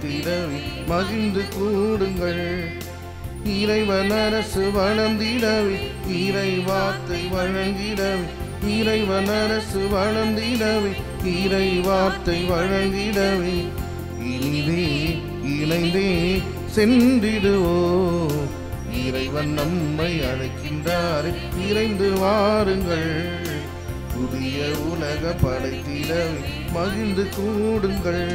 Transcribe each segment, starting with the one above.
படைத்திடவே மகிழ்ந்து கூடுங்கள். இறைவன் அரசு வளர்ந்திடவே இறை வார்த்தை வழங்கிடவே இறைவன் அரசு வளர்ந்திடவே இறை வார்த்தை வழங்கிடவே இனிதே இணைந்தே சென்றிடுவோ. இறைவன் நம்மை அழைக்கின்றாரே விரைந்து வாருங்கள். புதிய உலக படைத்திடவே மகிழ்ந்து கூடுங்கள்.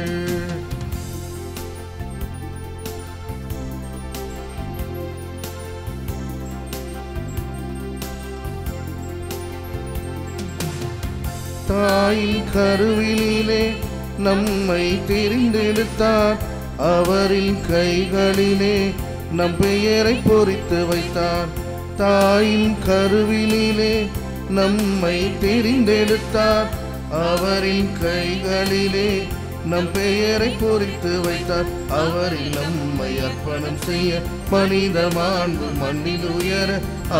தாயின் கருவிலே நம்மை தெரிந்தெடுத்தார். அவரின் கைகளிலே நம் பெயரை பொறித்து வைத்தார். தாயின் கருவிலே நம்மை தெரிந்தெடுத்தார். அவரின் கைகளிலே நம் பெயரை பொறித்து வைத்தார். அவரில் நம்மை அர்ப்பணம் செய்ய மனித மாண்பு மண்ணில் உயர.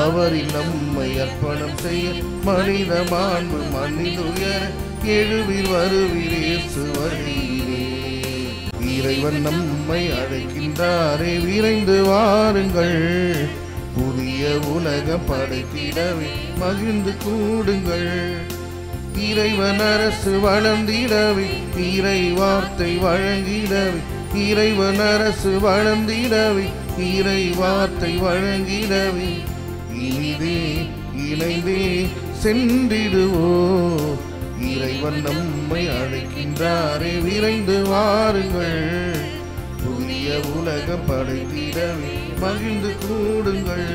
அவரில் நம்மை அர்ப்பணம் செய்ய மனித மாண்பு மண்ணில் உயர. எழுவில் வருவீர் இயேசு வழியிலே. இறைவன் நம்மை அழைக்கின்றாரே விரைந்து வாருங்கள். புதிய உலகம் படைத்திடவே மகிழ்ந்து கூடுங்கள். இறைவன் அரசு வளர்ந்திடவே இறை வார்த்தை வழங்கிடவே இறைவன் அரசு வளர்ந்திடவே இறை வார்த்தை வழங்கிடவே இனிதே இணைந்தே சென்றிடுவோ. இறைவன் நம்மை அழைக்கின்றாரே விரைந்து வாருங்கள். புதிய உலகம் படைத்திடவே மகிழ்ந்து கூடுங்கள்.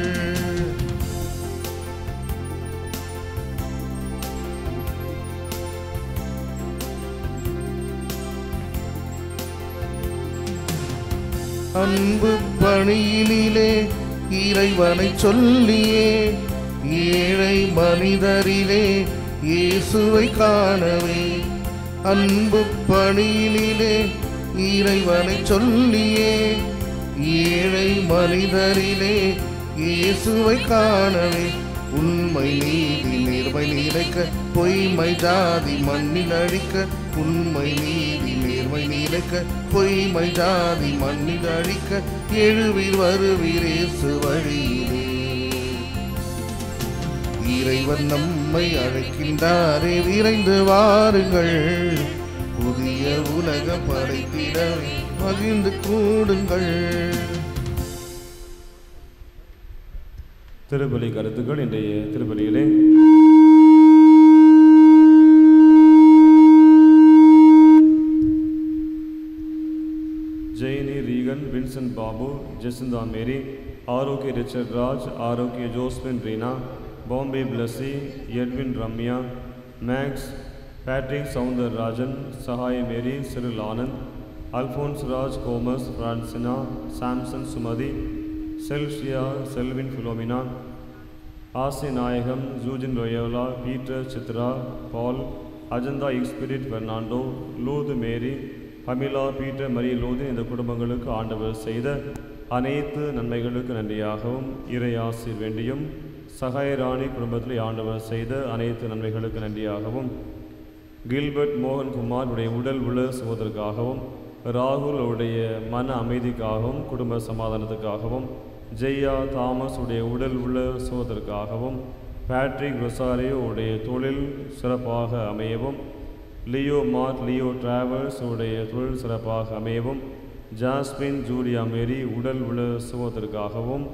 அன்பு பணியிலே இறைவனை சொல்லியே ஏழை மனிதரிலே இயேசுவை காணவே. அன்பு பணியிலே இறைவனை சொல்லியே ஏழை மனிதரிலே இயேசுவை காணவே. உண்மை நீதி நேர்மை நிலைக்க பொய்மை ஜாதி மண்ணில் அழிக்க. உண்மை நீதி நேர்மை நிலைக்க பொய்மை ஜாதி மண்ணில் அழிக்க. எழுவீர் வருவீர் இயேசு வழியிலே. இறைவன் நம்மை அழைக்கின்றாரே விரைந்து வாருங்கள். புதிய உலகம் படைத்திடவே மகிழ்ந்து கூடுங்கள். திருப்பலி கருத்துக்கள். இன்றைய திருப்பலியிலே ஜெயினி ரீகன், வின்சென்ட் பாபு, ஜெசிந்தா மேரி, ஆரோக்கிய ரிச்சர்ட் ராஜ், ஆரோக்கிய ஜோஸ்பின் ரீனா, பாம்பே பிளஸி, எட்வின் ரம்யா, மேக்ஸ், பேட்ரிக் சவுந்தர் ராஜன், சஹாய மேரி, சிறில் ஆனந்த், அல்ஃபோன்ஸ் ராஜ், கோமஸ், பிரான்சினா, சாம்சன் சுமதி, செல்ஷியா, செல்வின் ஃபிலோமினா, ஆசி நாயகம், ஜூஜின் லோயோலா, பீட்டர் சித்ரா, பால், அஜந்தா எக்ஸ்பிரிட் பெர்னாண்டோ, லூது மேரி, பமிலா, பீட்டர், மரி லூது. இந்த குடும்பங்களுக்கு ஆண்டவர் செய்த அனைத்து நன்மைகளுக்கு நன்றியாகவும் இறை ஆசீர் வேண்டியும், சகாயராணி குடும்பத்தில் ஆண்டவர் செய்த அனைத்து நன்மைகளுக்கு நன்றியாகவும், கில்பர்ட் மோகன்குமார் உடைய உடல் உள்ள சுகத்திற்காகவும், ராகுல் உடைய மன அமைதிக்காகவும் குடும்ப சமாதானத்துக்காகவும், ஜெய்யா தாமஸ் உடைய உடல் உள்ள சுகத்திற்காகவும், பேட்ரிக் ரொசாரியோ உடைய தொழில் சிறப்பாக அமையவும், லியோ மார்ட் லியோ டிராவல்ஸ் உடைய தொழில் சிறப்பாக அமையவும், ஜாஸ்மின் ஜூலியா மேரி உடல் உள்ள சுகத்திற்காகவும்,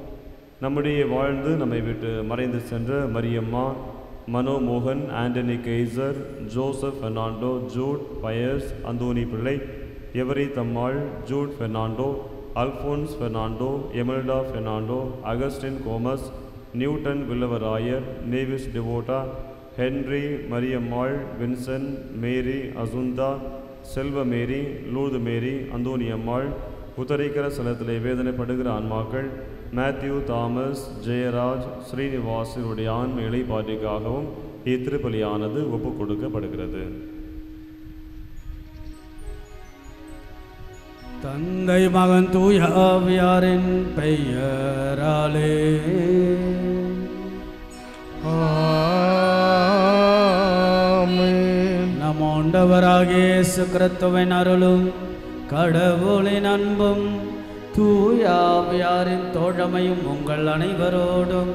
நம்முடைய வாழ்ந்து நம்மை விட்டு மறைந்து சென்ற மரியம்மா, மனோமோகன், ஆண்டனி கெய்சர், ஜோசப் பெர்னாண்டோ, ஜூட் பயஸ், அந்தோனி பிள்ளை, எவரி தம்மாள், ஜூட் பெர்னாண்டோ, அல்ஃபோன்ஸ் பெர்னாண்டோ, எமல்டா பெர்னாண்டோ, அகஸ்டின் கோமஸ், நியூட்டன் வில்லவராயர், நேவிஸ் டிவோட்டா, ஹென்ரி, மரியம்மாள், வின்சென்ட், மேரி, அசுந்தா, செல்வ மேரி, லூர்து மேரி, அந்தோனியம்மாள், உத்தரிக்கிற ஸ்தலத்திலே வேதனைப்படுகிற ஆன்மாக்கள், மேத்யூ தாமஸ், ஜெயராஜ், ஸ்ரீனிவாசனுடைய ஆண்மைகளை பாட்டிக்காகவும் இத்திருப்பலியானது ஒப்புக் கொடுக்கப்படுகிறது. தந்தை மகன் தூய ஆவியாரின் பெயராலே ஆமென். நம் ஆண்டவராகிய இயேசு கிறிஸ்துவின் அருளும் கடவுளின் அன்பும் தூயாவியாரின் தோழமையும் உங்கள் அனைவரோடும்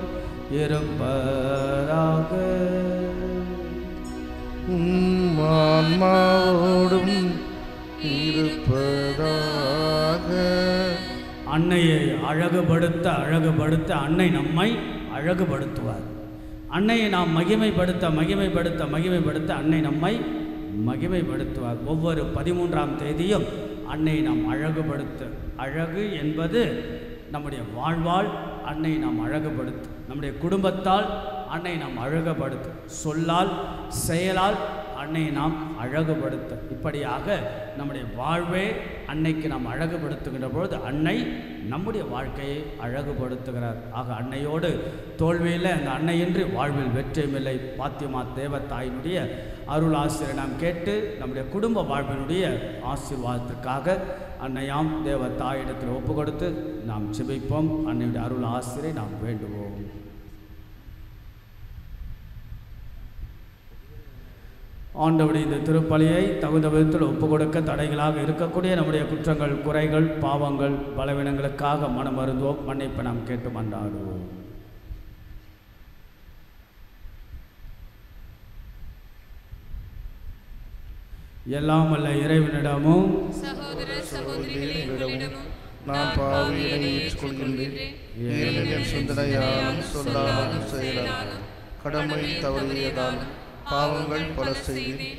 இருப்பதாக. ஆன்மாவோடும் இருப்பதாக. அன்னையை அழகுபடுத்த அன்னை நம்மை அழகுபடுத்துவார். அன்னையை நாம் மகிமைப்படுத்த அன்னை நம்மை மகிமைப்படுத்துவார். ஒவ்வொரு 13ஆம் தேதியும் அன்னையை நாம் அழகு என்பது நம்முடைய வாழ்வால் அன்னை நாம் அழகுபடுத்து, நம்முடைய குடும்பத்தால் அன்னை நாம் அழகுபடுத்து, சொல்லால் செயலால் அன்னை நாம் அழகுபடுத்த, இப்படியாக நம்முடைய வாழ்வே அன்னைக்கு நாம் அழகுபடுத்துகின்ற பொழுது அன்னை நம்முடைய வாழ்க்கையை அழகுபடுத்துகிறார். ஆக அன்னையோடு தோல்வியில் அந்த அன்னையின்றி வாழ்வில் வெற்றியுமில்லை. பாத்திமா தேவத்தாயினுடைய அருள் ஆசிரியரை நாம் கேட்டு நம்முடைய குடும்ப வாழ்வினுடைய ஆசீர்வாதத்திற்காக அன்னையாம் தேவத்தாயிடத்தில் ஒப்பு கொடுத்து நாம் ஜெபிப்போம். அன்னையுடைய அருள் ஆசிரியரை நாம் வேண்டுவோம். ஆண்டவருடைய இந்த திருப்பலியை தகுந்த விதத்தில் ஒப்பு கொடுக்க தடைகளாக இருக்கக்கூடிய நம்முடைய குற்றங்கள், குறைகள், பாவங்கள், பலவீனங்களுக்காக மனம் வருந்துவோம். மன்னிப்பை நாம் கேட்டு மன்றாடுவோம். எல்லாம் வல்ல இறைவனிடமும் சகோதர சகோதரிகளிடமும் நான் பாவியை ஏற்றுக்கொள்கின்றேன். ஏனெனில் என் சிந்தனையாலும் சொல்லாலும் செயலாலும் கடமை தவறியதாலும் பாவங்கள் பல செய்தேன்.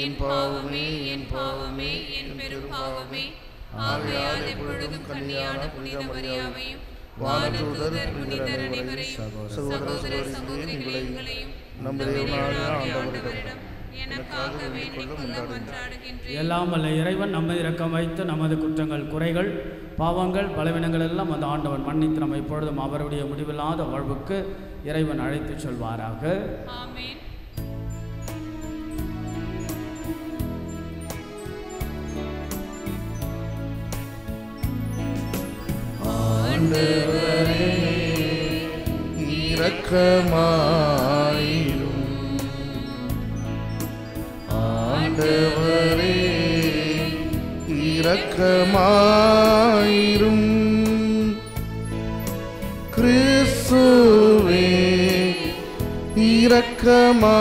என் பாவமே என் பாவமே என் பெரும் பாவமே. ஆகையால் எப்பொழுதும் கன்னியான புனித மரியாவையும் வானதூதர் புனிதர் அனைவரையும் சகோதர சகோதரிகளையும் நம்முடைய ஆண்டவரிடம் எனக்காக வேண்டிக் கொள்ள மன்றாடுகின்றேன். எல்லாம் வல்ல இறைவன் நம்மை இரக்கம் வைத்து நமது குற்றங்கள், குறைகள், பாவங்கள், பலவீனங்கள் எல்லாம் அந்த ஆண்டவன் மன்னித்து நம்ம இப்பொழுதும் அவருடைய முடிவில்லாத வாழ்வுக்கு இறைவன் அழைத்து சொல்வாராக. ஆமென். ஆண்டவரே இரக்கமாயிரும். ஆண்டவரே இரக்கமாயிரும். கிறிஸ்துவே இரக்கமாயிரும்.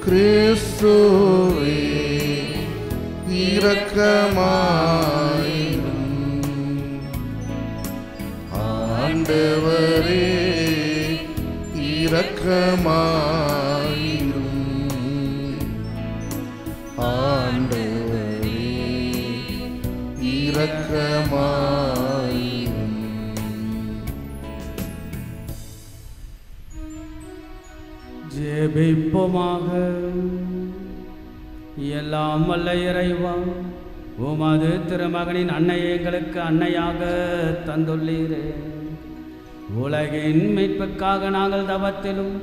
கிறிஸ்துவே இரக்கமாயிரும். ஆண்டவரே இரக்கமாயிரும். ஆண்டவரே இரக்கமாயிரும். ஜெபிப்போமாக. எல்லாம் வல்ல இறைவா, உமது திருமகனின் அன்னையை எங்களுக்கு அன்னையாக தந்துள்ளீரே. உலகின் மீட்புக்காக நாங்கள் தவத்திலும்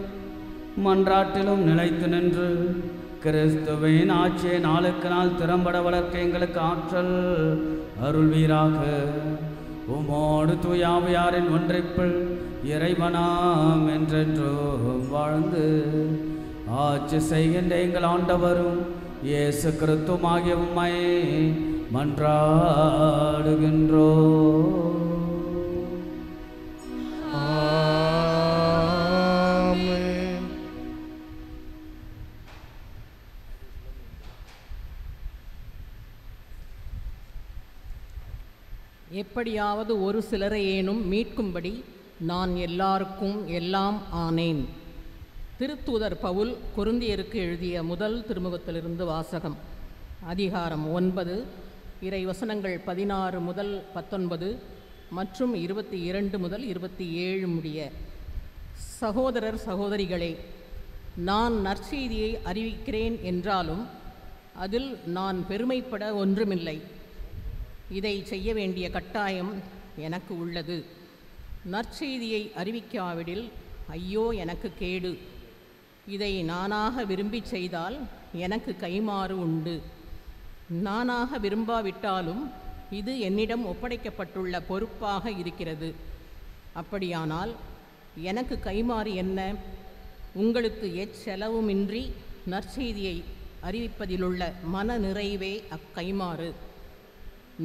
மன்றாட்டிலும் நிலைத்து நின்று கிறிஸ்துவின் ஆட்சியை நாளுக்கு நாள் திறம்பட வளர்க்க எங்களுக்கு ஆற்றல் அருள்வீராக. உமோடு தூயாவியாரின் ஒன்றிப்பில் இறைவனாம் என்றென்றும் வாழ்ந்து ஆட்சி செய்கின்ற எங்கள் ஆண்டவரும் இயேசு கிறிஸ்துவாகிய உம்மை மன்றாடுகின்றோம். ஆமென். எப்படியாவது ஒரு சிலரையேனும் மீட்கும்படி நான் எல்லாருக்கும் எல்லாம் ஆனேன். திருத்தூதர் பவுல் கொரிந்தியருக்கு எழுதிய முதல் திருமுகத்திலிருந்து வாசகம். அதிகாரம் 9, இறை வசனங்கள் 16 முதல் 19 மற்றும் 22 முதல் 27 முடிய. சகோதரர் சகோதரிகளே, நான் நற்செய்தியை அறிவிக்கிறேன் என்றாலும் அதில் நான் பெருமைப்பட ஒன்றுமில்லை. இதை செய்ய வேண்டிய கட்டாயம் எனக்கு உள்ளது. நற்செய்தியை அறிவிக்காவிடில் ஐயோ எனக்கு கேடு. இதை நானாக விரும்பி செய்தால் எனக்கு கைமாறு உண்டு. நானாக விரும்பாவிட்டாலும் இது என்னிடம் ஒப்படைக்கப்பட்டுள்ள பொறுப்பாக இருக்கிறது. அப்படியானால் எனக்கு கைமாறு என்ன? உங்களுக்கு எச்செலவுமின்றி நற்செய்தியை அறிவிப்பதிலுள்ள மன நிறைவே அக்கைமாறு.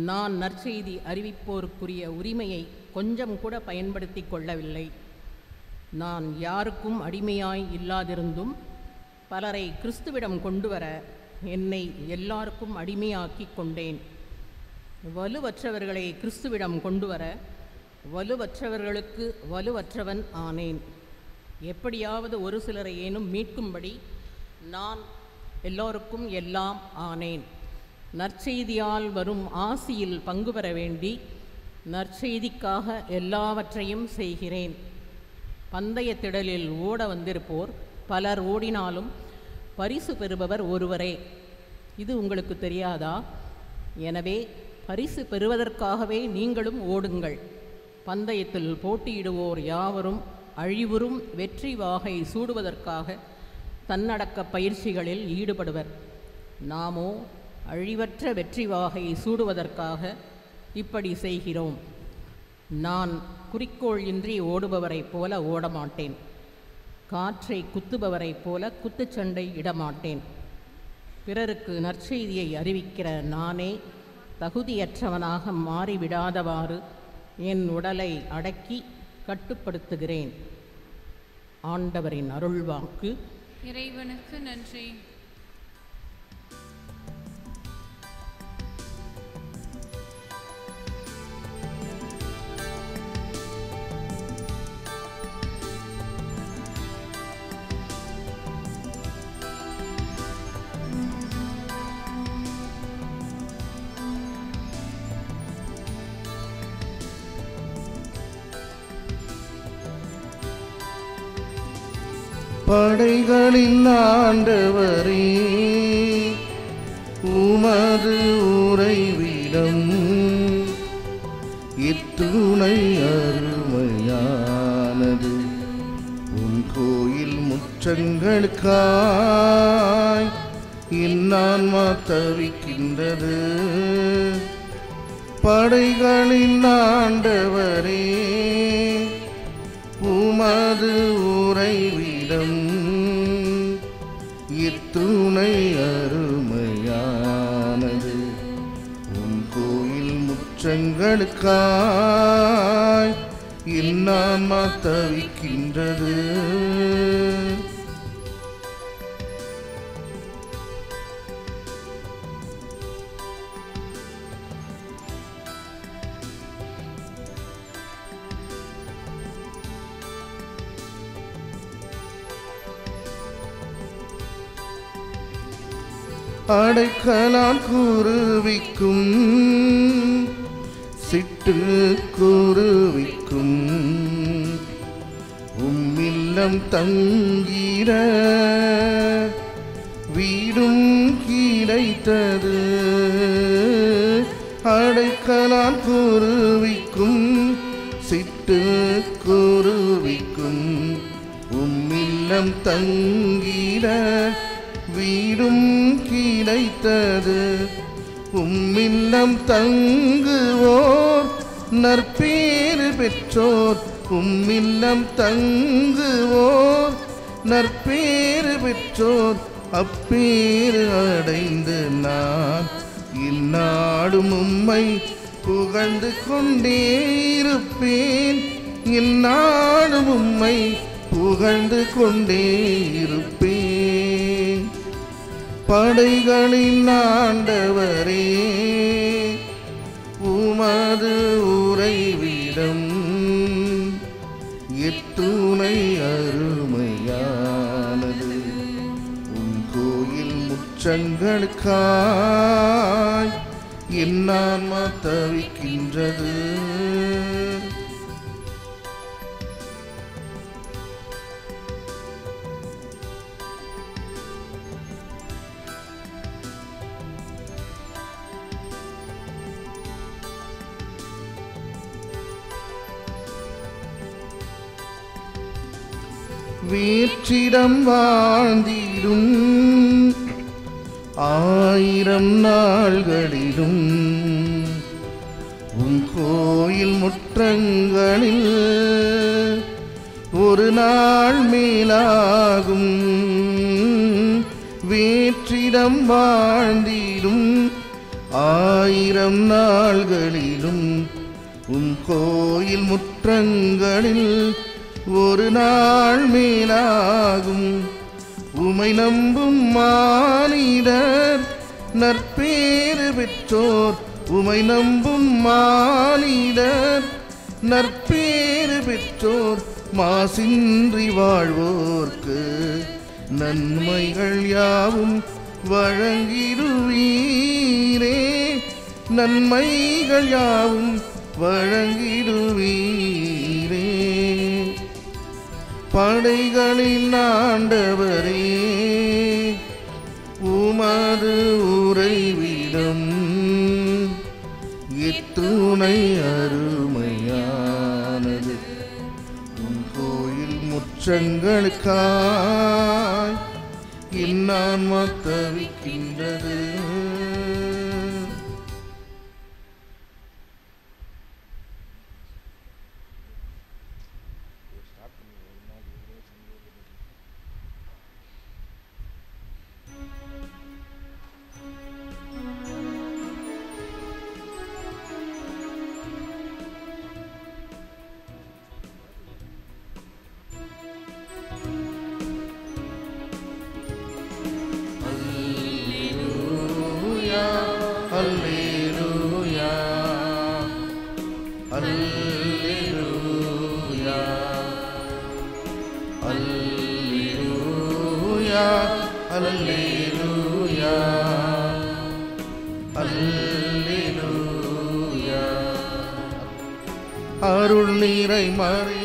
நான் நற்செய்தி அறிவிப்போருக்குரிய உரிமையை கொஞ்சம் கூட பயன்படுத்தி கொள்ளவில்லை. நான் யாருக்கும் அடிமையாய் இல்லாதிருந்தும் பலரை கிறிஸ்துவிடம் கொண்டு வர என்னை எல்லாருக்கும் அடிமையாக்கி கொண்டேன். வலுவற்றவர்களை கிறிஸ்துவிடம் கொண்டு வர வலுவற்றவர்களுக்கு வலுவற்றவன் ஆனேன். எப்படியாவது ஒரு சிலரை ஏனும் மீட்கும்படி நான் எல்லோருக்கும் எல்லாம் ஆனேன். நற்செய்தியால் வரும் ஆசியில் பங்கு பெற வேண்டி நற்செய்திக்காக எல்லாவற்றையும் செய்கிறேன். பந்தய திடலில் ஓட வந்திருப்போர் பலர் ஓடினாலும் பரிசு பெறுபவர் ஒருவரே. இது உங்களுக்கு தெரியாதா? எனவே பரிசு பெறுவதற்காகவே நீங்களும் ஓடுங்கள். பந்தயத்தில் போட்டியிடுவோர் யாவரும் அழிவுறும் வெற்றி வாகை சூடுவதற்காக தன்னடக்க பயிற்சிகளில் ஈடுபடுவர். நாமோ அழிவற்ற வெற்றி வாகை சூடுவதற்காக இப்படி செய்கிறோம். நான் குறிக்கோள் இன்றி ஓடுபவரைப் போல ஓடமாட்டேன். காற்றை குத்துபவரைப் போல குத்துச்சண்டை இடமாட்டேன். பிறருக்கு நற்செய்தியை அறிவிக்கிற நானே தகுதியற்றவனாக மாறிவிடாதவாறு என் உடலை அடக்கி கட்டுப்படுத்துகிறேன். ஆண்டவரின் அருள்வாக்கு. இறைவனுக்கு நன்றி. படைகளின் ஆண்டவரே, உமது உறைவிடம் இத்துணை அருமையானது. உன் கோயில் முற்றங்களுக்காய் இன்னான்மா தவிக்கின்றது. படைகளின் ஆண்டவரே, உமது உறைவிடம் இத்துணை அருமையானது. உன் கோயில் முற்றங்களுக்காய் இன்னான்மா தவிக்கின்றது. அடைக்கலான் குருவிக்கும் சிட்டு குருவிக்கும் உம்மில்லம் தங்கிட வீடும் கிடைத்தது. அடைக்கலான் குருவிக்கும் சிட்டு குருவிக்கும் உம்மில்லம் தங்கிட வீடும் கிடைத்தது. உம்மில்லம் தங்குவோர் நற்பேறு பெற்றோர். உம்மில்லம் தங்குவோர் நற்பேறு பெற்றோர். அப்பேறு அடைந்து நான் இந்நாடும் உம்மை புகழ்ந்து கொண்டே இருப்பேன். இந்நாடும் உம்மை புகழ்ந்து கொண்டே இருப்பேன். படைகளின் ஆண்டவரே, உமது உறைவிடம் எத்துணை அருமையானது. உன் கோயில் முற்றங்களுக்காய் என்னான்மா தவிக்கின்றது. வீற்றிடம் வாழ்ந்திடும் 1000 நாள்களிலும் உன் கோயில் முற்றங்களில் ஒரு நாள் மேலாகும். வீற்றிடம் ஏற்றிடம் வாழ்ந்திடும் ஆயிரம் நாள்களிலும் உம் கோயில் முற்றங்களில் ஒரு நாள் மேலாகும். உமை நம்பும் மானிடர் நற்பேறு பெற்றோர், உமை நம்பும் மானிடர் நற்பேறு பெற்றோர். மாசின்றி வாழ்வோர்க்கு நன்மைகள் யாவும் வழங்கிடுவீரே, நன்மைகள் யாவும் வழங்கிடுவீரே. படைகளின் ஆண்டவரே, உமது உறைவிடம் எத்துணை அருமையானது. உம் கோயில் முற்றங்களுக்காய் என் ஆன்மா தவிக்கின்றது. Alleluia, Alleluia, Alleluia, Alleluia, Alleluia. அருள் நீரை மறி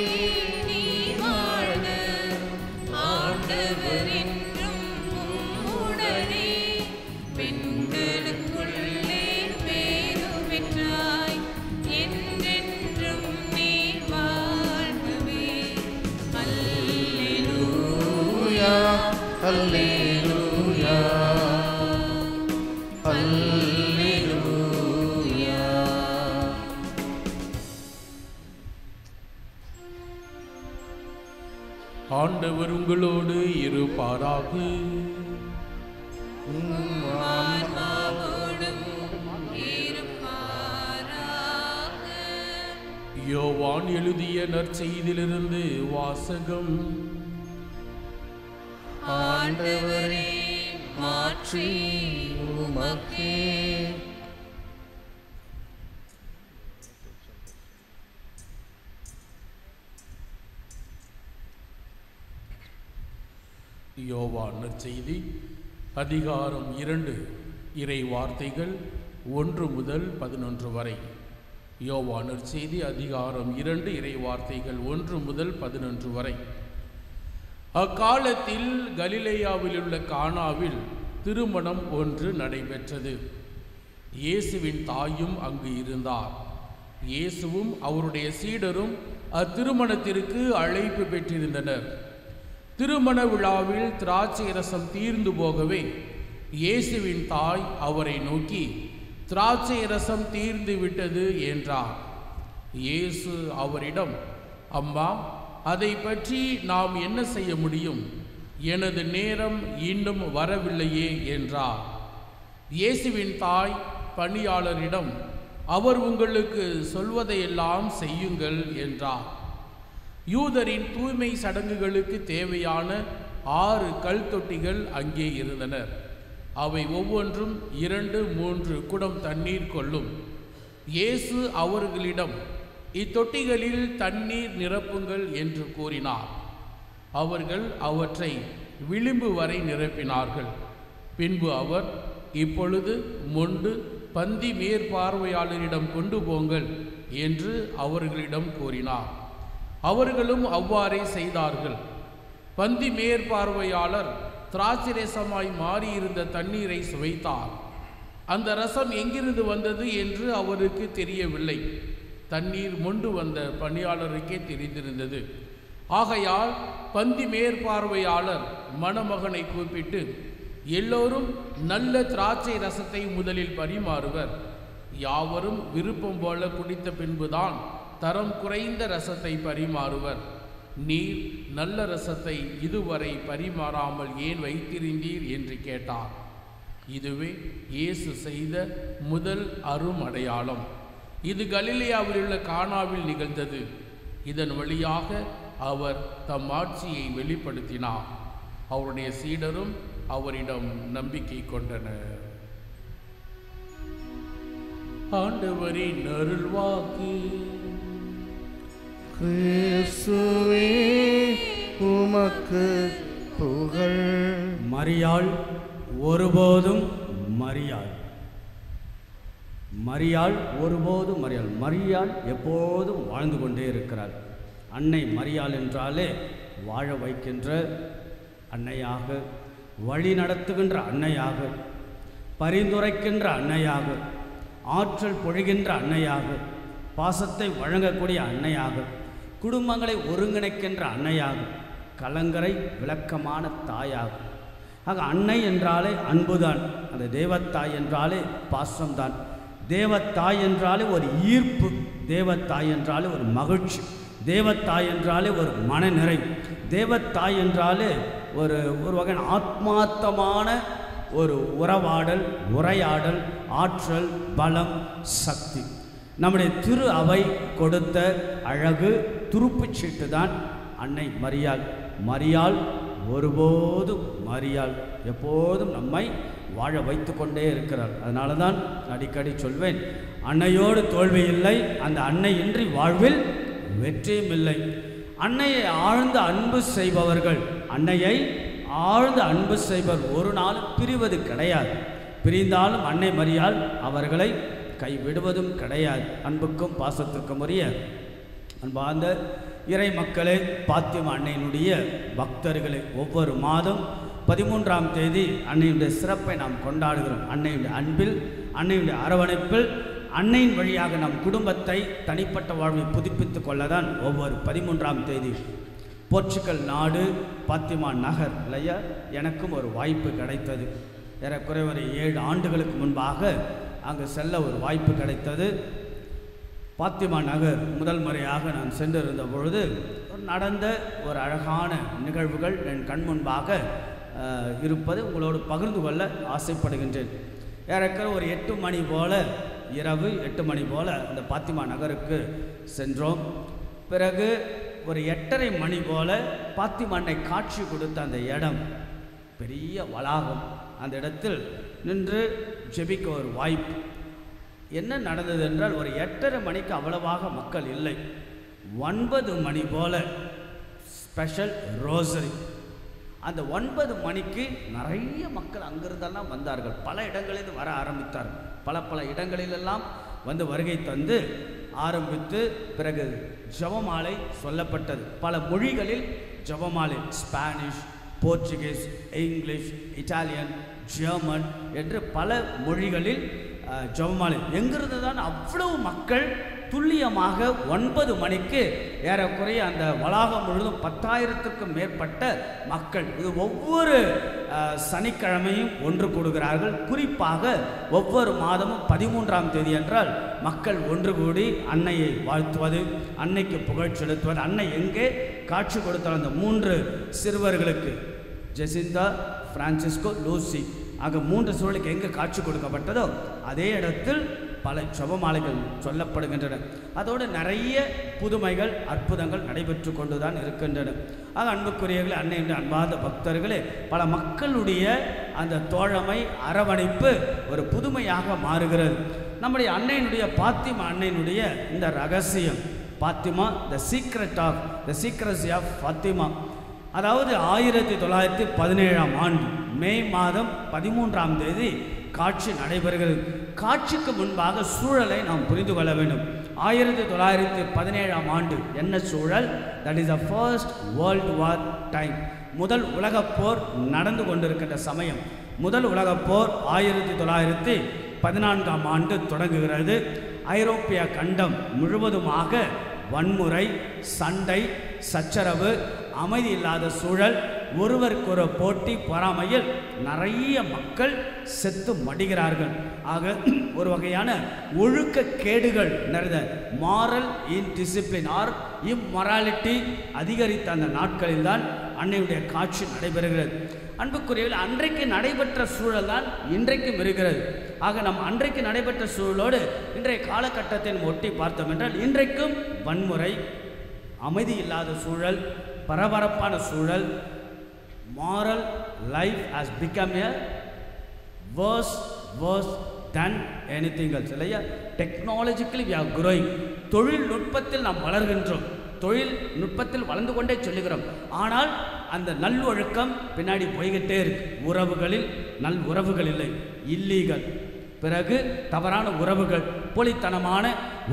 Alleluia, Alleluia. ஆண்டவர் உங்களோடு இருப்பாராக. யோவான் எழுதிய நற்செய்தியிலிருந்து வாசகம். ஆண்டவரே, மாற்றி உமக்கே. யோவான் நற்செய்தி அதிகாரம் 2 இறை வார்த்தைகள் 1 முதல் 11 வரை. யோவான் நற்செய்தி அதிகாரம் 2 இறை வார்த்தைகள் 1 முதல் 11 வரை. அக்காலத்தில் கலிலேயாவில் உள்ள கானாவில் திருமணம் ஒன்று நடைபெற்றது. இயேசுவின் தாயும் அங்கு இருந்தார். இயேசுவும் அவருடைய சீடரும் அத்திருமணத்திற்கு அழைப்பு பெற்றிருந்தனர். திருமண விழாவில் திராட்சை ரசம் தீர்ந்து போகவே இயேசுவின் தாய் அவரை நோக்கி, திராட்சை ரசம் தீர்ந்து விட்டது என்றார். இயேசு அவரிடம், அம்மா, அதை பற்றி நாம் என்ன செய்ய முடியும்? எனது நேரம் இன்னும் வரவில்லையே என்றார். இயேசுவின் தாய் பணியாளரிடம், அவர் உங்களுக்கு சொல்வதையெல்லாம் செய்யுங்கள் என்றார். யூதரின் தூய்மை சடங்குகளுக்கு தேவையான 6 கல் தொட்டிகள் அங்கே இருந்தனர். அவை ஒவ்வொன்றும் 2-3 குடம் தண்ணீர் கொள்ளும். இயேசு அவர்களிடம், இத்தொட்டிகளில் தண்ணீர் நிரப்புங்கள் என்று கூறினார். அவர்கள் அவற்றை விளிம்பு வரை நிரப்பினார்கள். பின்பு அவர், இப்பொழுது மொண்டு பந்தி மேற்பார்வையாளரிடம் கொண்டு போங்கள் என்று அவர்களிடம் கூறினார். அவர்களும் அவ்வாறே செய்தார்கள். பந்தி மேற்பார்வையாளர் திராட்சை ரசமாய் மாறியிருந்த தண்ணீரை சுவைத்தார். அந்த ரசம் எங்கிருந்து வந்தது என்று அவருக்கு தெரியவில்லை. தண்ணீர் மொண்டு வந்த பணியாளருக்கே தெரிந்திருந்தது. ஆகையால் பந்தி மேற்பார்வையாளர் மணமகனை கூப்பிட்டு, எல்லோரும் நல்ல திராட்சை ரசத்தை முதலில் பரிமாறுவர். யாவரும் விருப்பம் போல குடித்த பின்புதான் தரம் குறைந்த ரசத்தை பரிமாறுவர். நீர் நல்ல ரசத்தை இதுவரை பரிமாறாமல் ஏன் வைத்திருந்தீர் என்று கேட்டார். இதுவே இயேசு செய்த முதல் அருமடையாளம். இது கலிலேயாவில் உள்ள கானாவில் நிகழ்ந்தது. இதன் வழியாக அவர் தம் ஆட்சியை வெளிப்படுத்தினார். அவருடைய சீடரும் அவரிடம் நம்பிக்கை கொண்டனர். ஆண்டவரின் அருள்வாக்கு. கிறிஸ்துவே உமக்கு புகழ். மரியாள் ஒருபோதும் மரியாள் எப்போதும் வாழ்ந்து கொண்டே இருக்கிறாள். அன்னை மரியாள் என்றாலே வாழ வைக்கின்ற அன்னையாக, வழி நடத்துகின்ற அன்னையாக, பரிந்துரைக்கின்ற அன்னையாக, ஆற்றல் பொழிகின்ற அன்னையாக, பாசத்தை வழங்கக்கூடிய அன்னையாக, குடும்பங்களை ஒருங்கிணைக்கின்ற அன்னையாக, கலங்கரை விளக்கமான தாயாக. ஆக அன்னை என்றாலே அன்புதான். அந்த தேவத்தாய் என்றாலே பாசம்தான். தேவத்தாய் என்றாலே ஒரு ஈர்ப்பு, தேவத்தாய் என்றாலே ஒரு மகிழ்ச்சி, தேவத்தாய் என்றாலே ஒரு மனநிறை, தேவத்தாய் என்றாலே ஒரு வகை ஆத்மார்த்தமான ஒரு உறவாடல், உரையாடல், ஆற்றல், பலம், சக்தி. நம்முடைய திரு அவை கொடுத்த அழகு துருப்புச் சீட்டு தான் அன்னை மரியாள். மரியாள் ஒருபோதும் எப்போதும் நம்மை வாழ வைத்து கொண்டே இருக்கிறார். அதனால தான் அடிக்கடி சொல்வேன், அன்னையோடு தோல்வி இல்லை, அந்த அன்னை இன்றி வாழ்வில் வெற்றியும் இல்லை. அன்னையை ஆழ்ந்த அன்பு செய்பவர்கள், அன்னையை ஆழ்ந்த அன்பு செய்பவர் ஒரு நாள் பிரிவது கிடையாது. பிரிந்தாலும் அன்னை மரியாள் அவர்களை கைவிடுவதும் கிடையாது. அன்புக்கும் பாசத்திற்கும் உரிய அன்பார்ந்த இறை மக்களே, பாத்திமா அன்னையினுடைய பக்தர்களே, ஒவ்வொரு மாதம் 13ஆம் தேதி அன்னையுடைய சிறப்பை நாம் கொண்டாடுகிறோம். அன்னையுடைய அன்பில், அன்னையுடைய அரவணைப்பில், அன்னையின் வழியாக நம் குடும்பத்தை, தனிப்பட்ட வாழ்வை புதுப்பித்துக் கொள்ளதான் ஒவ்வொரு 13ஆம் தேதி. போர்ச்சுகல் நாடு பாத்திமா நகர் இல்லையா, எனக்கும் ஒரு வாய்ப்பு கிடைத்தது. ஏறக்குறைய ஒரு 7 ஆண்டுகளுக்கு முன்பாக அங்கு செல்ல ஒரு வாய்ப்பு கிடைத்தது. பாத்திமா நகர் முதல் முறையாக நான் சென்றிருந்த பொழுது நடந்த ஒரு அழகான நிகழ்வுகள் என் கண் முன்பாக இருப்பது உங்களோடு பகிர்ந்து கொள்ள ஆசைப்படுகின்றேன். ஏறக்குறைய ஒரு 8 மணி போல், இரவு 8 மணி போல் அந்த பாத்திமா நகருக்கு சென்றோம். பிறகு ஒரு 8:30 மணி போல் பாத்திமா அன்னை காட்சி கொடுத்த அந்த இடம் பெரிய வளாகம். அந்த இடத்தில் நின்று ஜெபிக்க ஒரு வாய்ப்பு. என்ன நடந்தது என்றால், ஒரு 8:30 மணிக்கு அவ்வளவாக மக்கள் இல்லை. 9 மணி போல் ஸ்பெஷல் ரோசரி. அந்த 9 மணிக்கு நிறைய மக்கள் அங்கிருந்தெல்லாம் வந்தார்கள். பல இடங்களில் வர ஆரம்பித்தார்கள். பல இடங்களிலெல்லாம் வந்து வருகை தந்து ஆரம்பித்து பிறகு ஜெபமாலை சொல்லப்பட்டது. பல மொழிகளில் ஜெபமாலை, Spanish, Portuguese, English, Italian, German என்று பல மொழிகளில் ஜெபமாலை. எங்கிருந்து தான் அவ்வளவு மக்கள் துல்லியமாக 9 மணிக்கு ஏறக்குறைய அந்த வளாகம் முழுவதும் 10,000க்கும் மேற்பட்ட மக்கள். இது ஒவ்வொரு சனிக்கிழமையும் ஒன்று கூடுகிறார்கள். குறிப்பாக ஒவ்வொரு மாதமும் 13ஆம் தேதி என்றால் மக்கள் ஒன்று கூடி அன்னையை வாழ்த்துவது, அன்னைக்கு புகழ் செலுத்துவது. அன்னை எங்கே காட்சி கொடுத்தால் அந்த 3 சிறுவர்களுக்கு, ஜெசிந்தா, பிரான்சிஸ்கோ, லூசி ஆக 3 சூழலுக்கு எங்கே காட்சி கொடுக்கப்பட்டதோ அதே இடத்தில் பல ஜெபமாலைகள் சொல்லப்படுகின்றன. அதோடு நிறைய புதுமைகள், அற்புதங்கள் நடைபெற்று கொண்டுதான் இருக்கின்றன. ஆக அன்புக்குரியவர்களே, அன்னை என்று அன்பார்ந்த பக்தர்களே, பல மக்களுடைய அந்த தோழமை, அரவணைப்பு ஒரு புதுமையாக மாறுகிறது. நம்முடைய அன்னையினுடைய, பாத்திமா அன்னையினுடைய இந்த ரகசியம், பாத்திமா த சீக்ரெசி ஆஃப் பாத்திமா, அதாவது 1917ஆம் ஆண்டு மே மாதம் 13ஆம் தேதி காட்சி நடைபெறுகிறது. காட்சிக்கு முன்பாக சூழலை நாம் புரிந்து கொள்ள வேண்டும். 1917ஆம் ஆண்டு என்ன சூழல்? That is the first world war time. முதல் உலகப் போர் நடந்து கொண்டிருக்கின்ற சமயம். முதல் உலகப் போர் 1914ஆம் ஆண்டு தொடங்குகிறது. ஐரோப்பிய கண்டம் முழுவதுமாக வன்முறை, சண்டை, சச்சரவு, அமைதி இல்லாத சூழல், ஒருவருக்கு ஒரு போட்டி பொறாமையில் நிறைய மக்கள் செத்து மடிகிறார்கள். ஆக ஒரு வகையான ஒழுக்க கேடுகள் நிறைந்த மாரல் இன்டிசிப்ளின் ஆர் இம்மொராலிட்டி அதிகரித்த அந்த நாட்களில் தான் அன்னையுடைய காட்சி நடைபெறுகிறது. அன்புக்குரியவர்கள், அன்றைக்கு நடைபெற்ற சூழல் தான் இன்றைக்கும் இருக்கிறது. ஆக நம் அன்றைக்கு நடைபெற்ற சூழலோடு இன்றைய காலகட்டத்தை ஒட்டி பார்த்தோம் என்றால் இன்றைக்கும் வன்முறை, அமைதி இல்லாத சூழல், பரபரப்பான சூழல், moral life has become a worse than anything else. இல்லையா? Technologically we are growing. தொழில்நுட்பத்தில் நாம் வளர்கின்றோம், தொழில்நுட்பத்தில் வளர்ந்து கொண்டே சொல்லுகிறோம். ஆனால் அந்த நல்லொழுக்கம் பின்னாடி போய்கிட்டே இருக்கு. உறவுகளில் நல் உறவுகள் இல்லை, இல்லீகல். பிறகு தவறான உறவுகள், போலித்தனமான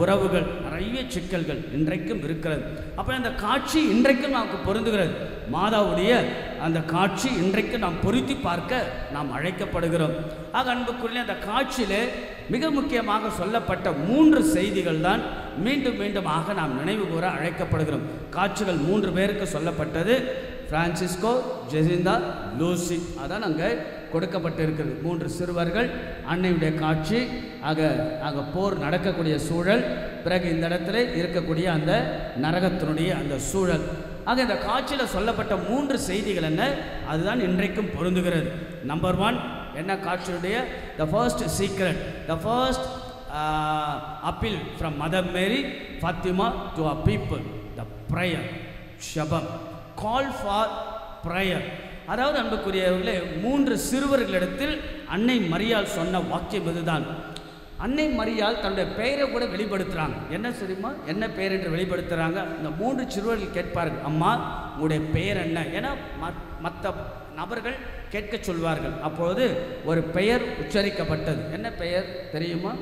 உறவுகள், நிறைய சிக்கல்கள் இன்றைக்கும் இருக்கிறது. அப்போ அந்த காட்சி இன்றைக்கும் நமக்கு பொருந்துகிறது. மாதாவுடைய அந்த காட்சி இன்றைக்கு நாம் பொருத்தி பார்க்க நாம் அழைக்கப்படுகிறோம். ஆக அன்புக்குள்ளே அந்த காட்சியிலே மிக முக்கியமாக சொல்லப்பட்ட 3 செய்திகள் தான் மீண்டும் மீண்டுமாக நாம் நினைவு கூற அழைக்கப்படுகிறோம். காட்சிகள் 3 பேருக்கு சொல்லப்பட்டது. பிரான்சிஸ்கோ, ஜெசிந்தா, லூசி, அதான் அங்கே கொடுக்கப்பட்டு இருக்கிறது. 3 சிறுவர்கள், அன்னையுடைய காட்சி, ஆக போர் நடக்கக்கூடிய சூழல், பிறகு இந்த இடத்துல இருக்கக்கூடிய அந்த நரகத்தினுடைய அந்த சூழல். ஆக இந்த காட்சியில் சொல்லப்பட்ட 3 செய்திகள் என்ன, அதுதான் இன்றைக்கும் பொருந்துகிறது. நம்பர் 1 என்ன காட்சியுடைய the first secret, the first appeal from Mother Mary Fatima to a people, the prayer, ஷபம், கால் ஃபார் ப்ரேயர். அதாவது அன்புக்குரியவர்களே, 3 சிறுவர்களிடத்தில் அன்னை மரியாள் சொன்ன வாக்கியம் இதுதான். அன்னை மரியாள் தன்னுடைய பெயரை கூட வெளிப்படுத்துகிறாங்க. என்ன தெரியுமா, என்ன பெயர் என்று வெளிப்படுத்துகிறாங்க. இந்த 3 சிறுவர்கள் கேட்பார்கள், அம்மா உங்களுடைய பெயர் என்ன? ஏன்னா மற்ற நபர்கள் கேட்க சொல்வார்கள். அப்பொழுது ஒரு பெயர் உச்சரிக்கப்பட்டது. என்ன பெயர் தெரியுமா?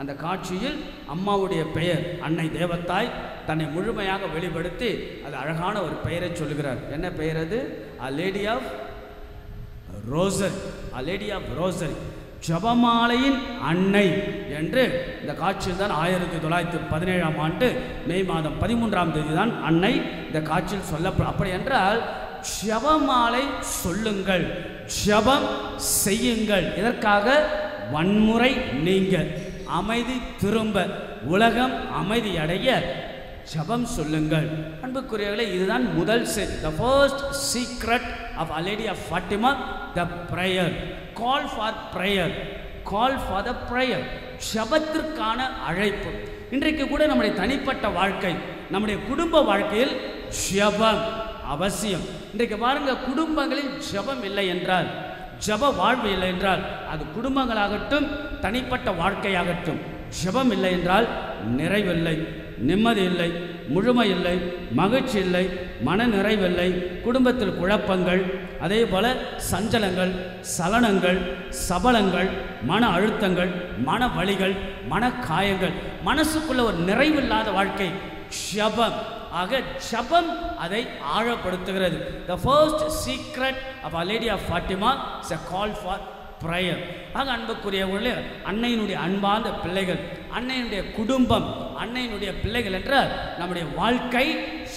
அந்த காட்சியில் அம்மாவுடைய பெயர், அன்னை தேவத்தாய் தன்னை முழுமையாக வெளிப்படுத்தி அது அழகான ஒரு பெயரை சொல்லுகிறார். என்ன பெயர் அது? A Lady of rosary, a Lady of rosary, ஜபமாலையின் அன்னை என்று இந்த காட்சியில் தான் 1917ஆம் ஆண்டு மே மாதம் 13ஆம் தேதி தான் அன்னை இந்த காட்சியில் சொல்லப்படும். அப்படி என்றால் ஜபமாலை சொல்லுங்கள், ஜபம் செய்யுங்கள். இதற்காக வன்முறை நீங்க, அமைதி திரும்ப, உலகம் அமைதி அடைய ஜபம் சொல்லுங்கள். அன்புக்குரியவர்களே, இதுதான் முதல் செய்தி. The first secret of Our Lady of Fatima, the prayer. Call for prayer. Call for the prayer. ஜபத்திற்கான அழைப்பு. இன்றைக்கு கூட நம்முடைய தனிப்பட்ட வாழ்க்கை, நம்முடைய குடும்ப வாழ்க்கையில் ஜபம் அவசியம். இன்றைக்கு பாருங்க, குடும்பங்களில் ஜபம் இல்லை என்றால், ஜப வாழ்வு இல்லை என்றால், அது குடும்பங்களாகட்டும் தனிப்பட்ட வாழ்க்கையாகட்டும், ஜபம் இல்லை என்றால் நிறைவில்லை, நிம்மதி இல்லை, முழுமை இல்லை, மகிழ்ச்சி இல்லை, மன நிறைவில்லை, குடும்பத்தில் குழப்பங்கள், அதே போல சஞ்சலங்கள், சலனங்கள், சபலங்கள், மன அழுத்தங்கள், மன வலிகள், மன காயங்கள், மனசுக்குள்ள ஒரு நிறைவில்லாத வாழ்க்கை. ஜபம், ஆக ஜபம் அதை ஆழப்படுத்துகிறது. The first secret of Our Lady of Fatima is a call for prayer. ஆக அன்புக்குரியவர்களே, அன்னையினுடைய அன்பார்ந்த பிள்ளைகள், அன்னையினுடைய குடும்பம், அன்னையினுடைய பிள்ளைகள் என்ற நம்முடைய வாழ்க்கை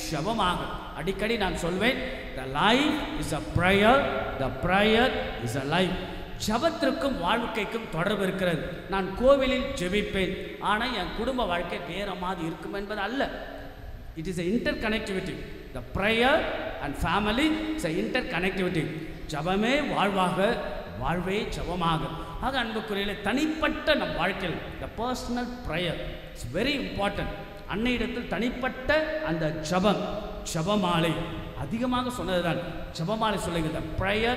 ஜபமாக. அடிக்கடி நான் சொல்வேன், the life is a prayer, the prayer is a life. ஜபத்திற்கும் வாழ்க்கைக்கும் தொடர்பு இருக்கிறது. நான் கோவிலில் ஜெபிப்பேன், ஆனால் என் குடும்ப வாழ்க்கை வேற மாதிரி இருக்கும் என்பது அல்ல. It is an interconnectivity. The prayer and family is an interconnectivity. ஜபமே வாழ்வாக, வாழ்வே ஜபமாக. ஆக அன்புக்குரியவர்களே, தனிப்பட்ட நம் வாழ்க்கையில் the personal prayer is very important. அன்னையிடத்தில் தனிப்பட்ட அந்த ஜபம், ஜபமாலை அதிகமாக சொன்னதுதான். ஜபமாலை சொல்லுங்க, the prayer,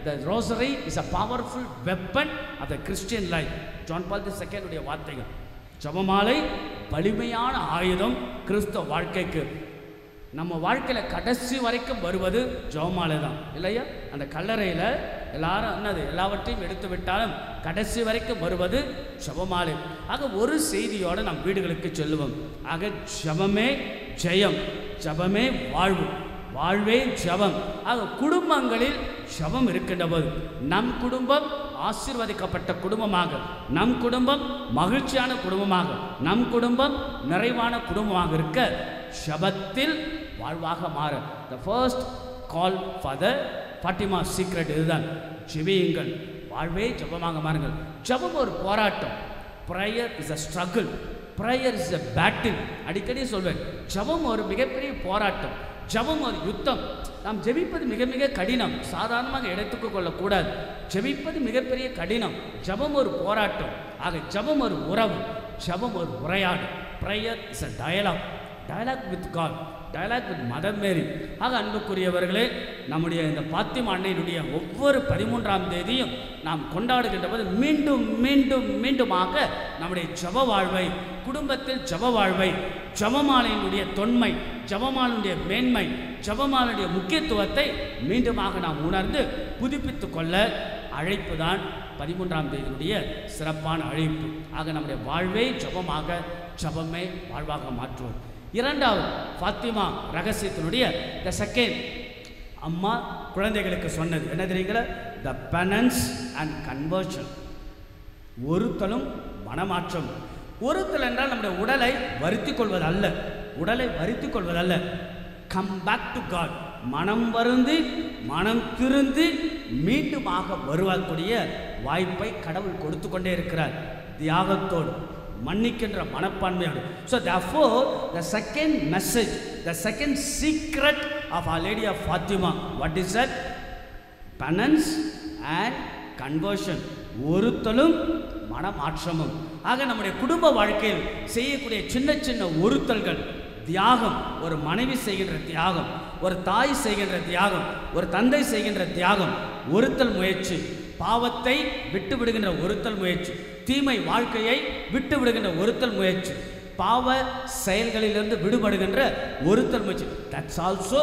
the rosary is a powerful weapon of the Christian life. John Paul II உடைய வார்த்தைகள். ஜபமாலை வலிமையான ஆயுதம் கிறிஸ்தவ வாழ்க்கைக்கு. நம்ம வாழ்க்கையில் கடைசி வரைக்கும் வருவது ஜபமாலை தான், இல்லையா? அந்த கல்லறையில் எல்லாரும் என்னது, எல்லாவற்றையும் எடுத்து விட்டாலும் கடைசி வரைக்கும் வருவது ஜபமாலை. ஆக ஒரு செய்தியோடு நம் வீடுகளுக்கு செல்லுவோம். ஆக ஜபமே ஜெயம், ஜபமே வாழ்வு, வாழ்வே ஜபம். ஆக குடும்பங்களில் ஜபம் இருக்கின்ற போது நம் குடும்பம் ஆசீர்வதிக்கப்பட்ட குடும்பமாக, நம் குடும்பம் மகிழ்ச்சியான குடும்பமாக, நம் குடும்பம் நிறைவான குடும்பமாக இருக்க ஜபத்தில் வாழ்வாக மாற. The first call for the Fatima secret இதுதான். ஜெபியுங்கள், வாழ்வே ஜெபமாக மாறுங்கள். ஜெபம் ஒரு போராட்டம். Prayer is a struggle, prayer is a battle. அடிக்கடி சொல்வேன், ஜெபம் ஒரு மிகப்பெரிய போராட்டம், ஜெபம் ஒரு யுத்தம். நாம் ஜெபிப்பது மிக மிக கடினம், சாதாரணமாக எடுத்துக்க கொள்ளக்கூடாது. ஜெபிப்பது மிகப்பெரிய கடினம். ஜெபம் ஒரு போராட்டம். ஆக ஜெபம் ஒரு உறவு, ஜெபம் ஒரு உரையாடு. Prayer is a dialogue, dialogue with God, dialogue with Mother Mary. ஆக அன்புக்குரியவர்களே, நம்முடைய இந்த பாத்திமா அன்னையினுடைய ஒவ்வொரு 13ஆம் தேதியும் நாம் கொண்டாடுகின்ற போது மீண்டும் மீண்டும் மீண்டுமாக நம்முடைய ஜெப வாழ்வை, குடும்பத்தில் ஜெப வாழ்வை, ஜெபமாலையினுடைய தொன்மை, ஜெபமாலையினுடைய மேன்மை, ஜெபமாலையுடைய முக்கியத்துவத்தை மீண்டுமாக நாம் உணர்ந்து புதுப்பித்து கொள்ள அழைப்பு தான் 13ஆம் தேதியினுடைய சிறப்பான அழைப்பு. ஆக நம்முடைய வாழ்வை ஜெபமாக, ஜெபமே வாழ்வாக மாற்றுவோம். இரண்டாவது ஃபாத்திமா ரகசியத்தினுடைய த செகண்ட், அம்மா குழந்தைகளுக்கு சொன்னது என்ன தெரியுங்களா? த பெனன்ஸ் அண்ட் கன்வர்ஷன். ஒருத்தலும் மனமாற்றம். ஒருத்தல் என்றால் நம்முடைய உடலை வருத்தி கொள்வது அல்ல, உடலை வருத்தி கொள்வது அல்ல. கம் பேக் டு காட், மனம் வருந்தி மனம் திருந்து மீண்டுமாக வருவக்கூடிய வாய்ப்பை கடவுள் கொடுத்து கொண்டே இருக்கிறார், தியாகத்தோடு, மன்னிக்கின்ற மனப்பான்மையோடு. So therefore the second message, the second secret of Our Lady of Fatima, what is that? Penance and conversion. ஒருத்தலும் மனமாற்றமும். ஆக நம்முடைய குடும்ப வாழ்க்கையில் செய்யக்கூடிய சின்ன சின்ன ஒருத்தல்கள், தியாகம், ஒரு மனைவி செய்கின்ற தியாகம், ஒரு தாய் செய்கின்ற தியாகம், ஒரு தந்தை செய்கின்ற தியாகம், ஒருத்தல் முயற்சி, பாவத்தை விட்டு விடுகின்ற ஒருத்தல் முயற்சி, தீமை வாழ்க்கையை விட்டு விடுகின்ற ஒருத்தல் முயற்சி, பாவ செயல்களிலிருந்து விடுபடுகின்ற ஒருத்தல் முயற்சி. That's also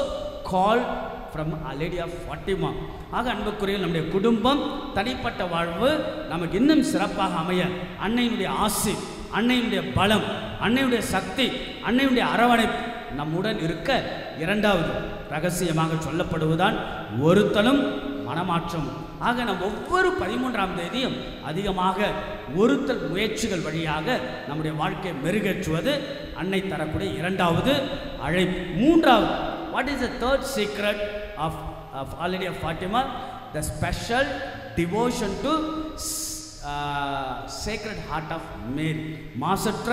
call from Our Lady of Fatima. ஆக அன்புக்குரிய நம்முடைய குடும்பம், தனிப்பட்ட வாழ்வு நமக்கு இன்னும் சிறப்பாக அமைய அன்னையினுடைய ஆசி, அன்னையினுடைய பலம், அன்னையுடைய சக்தி, அன்னையுடைய அரவணைப்பு நம்முடன் இருக்க இரண்டாவது ரகசியமாக சொல்லப்படுவதுதான் ஒருத்தலும் மனமாற்றம். ஆக நம் ஒவ்வொரு 13ஆம் தேதியும் அதிகமாக ஒருத்தல் முயற்சிகள் வழியாக நம்முடைய வாழ்க்கையை மெருகேற்றுவது அன்னை தரக்கூடிய இரண்டாவது அழைப்பு. மூன்றாவது, what is the third secret of Our Lady of Fatima? The special devotion to Sacred Heart of Mary. மாசற்ற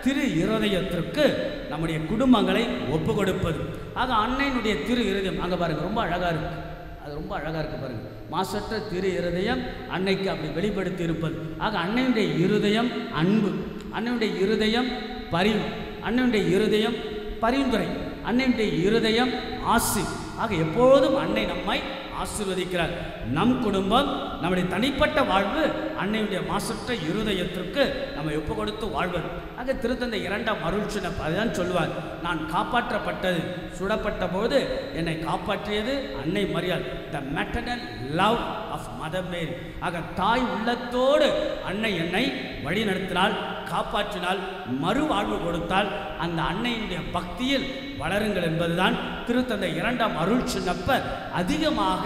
திரு இருதயத்திற்கு நம்முடைய குடும்பங்களை ஒப்பு கொடுப்பது. ஆக அன்னையினுடைய திரு இருதயம் அங்கே பாருங்கள், ரொம்ப அழகாக இருக்குது, அது ரொம்ப அழகாக இருக்குது பாருங்கள். மாசற்ற திரு இருதயம் அன்னைக்கு அப்படி வெளிப்படுத்தி இருப்பது. ஆக அன்னையுடைய இருதயம் அன்பு, அன்னையுடைய இருதயம் பரிவு, அன்னையுடைய இருதயம் பரிந்துரை, அன்னையுடைய இருதயம் ஆசி. ஆக எப்பொழுதும் அன்னை நம்மை ஆசீர்வதிக்கிறார். நம் குடும்பம், நம்முடைய தனிப்பட்ட வாழ்வு அன்னையுடைய மாசற்ற இருதயத்திற்கு நம்ம ஒப்பு கொடுத்து வாழ்வது. ஆக திருத்தந்தை 2ஆம் அருள்சினப் அதுதான் சொல்லுவார், நான் காப்பாற்றப்பட்டது, சுடப்பட்ட போது என்னை காப்பாற்றியது அன்னை மரியாள். த maternal love of mother Mary. ஆக தாய் உள்ளத்தோடு அன்னை என்னை வழி நடத்தினால், காப்பாற்றினால், மறுவாழ்வு கொடுத்தால், அந்த அன்னையினுடைய பக்தியில் வளருங்கள் என்பதுதான் திருத்தந்தை 2ஆம் அருள்சினப்பர் அதிகமாக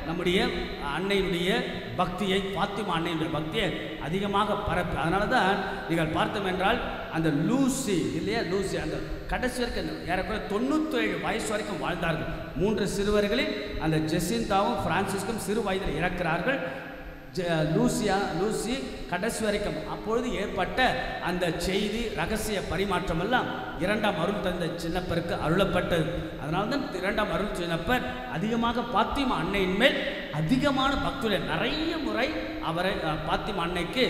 நம்முடைய அன்னையினுடைய பக்தியை, பாத்திமா அன்னையினுடைய பக்தியை அதிகமாக பரப்பு. அதனால தான் நீங்கள் பார்த்தோம் என்றால் அந்த லூசி இல்லையா, லூசி அந்த கடைசி வரைக்கும் ஏறக்குறைய 97 வயசு வரைக்கும் வாழ்ந்தார்கள். 3 சிறுவர்களில் அந்த ஜெசிந்தாவும் பிரான்சிஸ்கும் சிறு வயதில் இறக்கிறார்கள். லூசி கடைசி வரைக்கும். அப்பொழுது ஏற்பட்ட அந்த செய்தி, ரகசிய பரிமாற்றம் எல்லாம் 2ஆம் அருள் தந்தை சின்னப்பருக்கு அருளப்பட்டது. அதனால தான் 2ஆம் அருள் சின்னப்பர் அதிகமாக பாத்திமா அன்னையின் மேல் அதிகமான பக்தியுடன் நிறைய முறை அவரை பாத்திமா அன்னைக்கு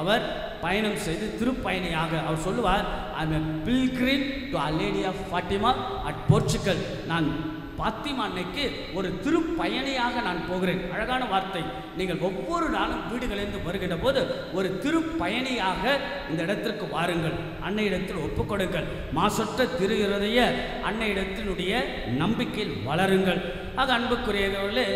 அவர் பயணம் செய்து திருப்பயணியாக அவர் சொல்லுவார், I am a pilgrim to Our Lady of Fatima at Portugal. நான் பாத்திமா அன்னைக்கு ஒரு திருப்பயணியாக நான் போகிறேன். அழகான வார்த்தை. நீங்கள் ஒவ்வொரு நாளும் வீடுகளிலிருந்து வருகின்ற போது ஒரு திருப்பயணியாக இந்த இடத்திற்கு வாருங்கள், அன்னையிடத்தில் ஒப்புக்கொடுங்கள், மாசற்ற திரு இருதய அன்னையிடத்தினுடைய நம்பிக்கையில் வளருங்கள். ஆக அன்புக்குரியவர்களே,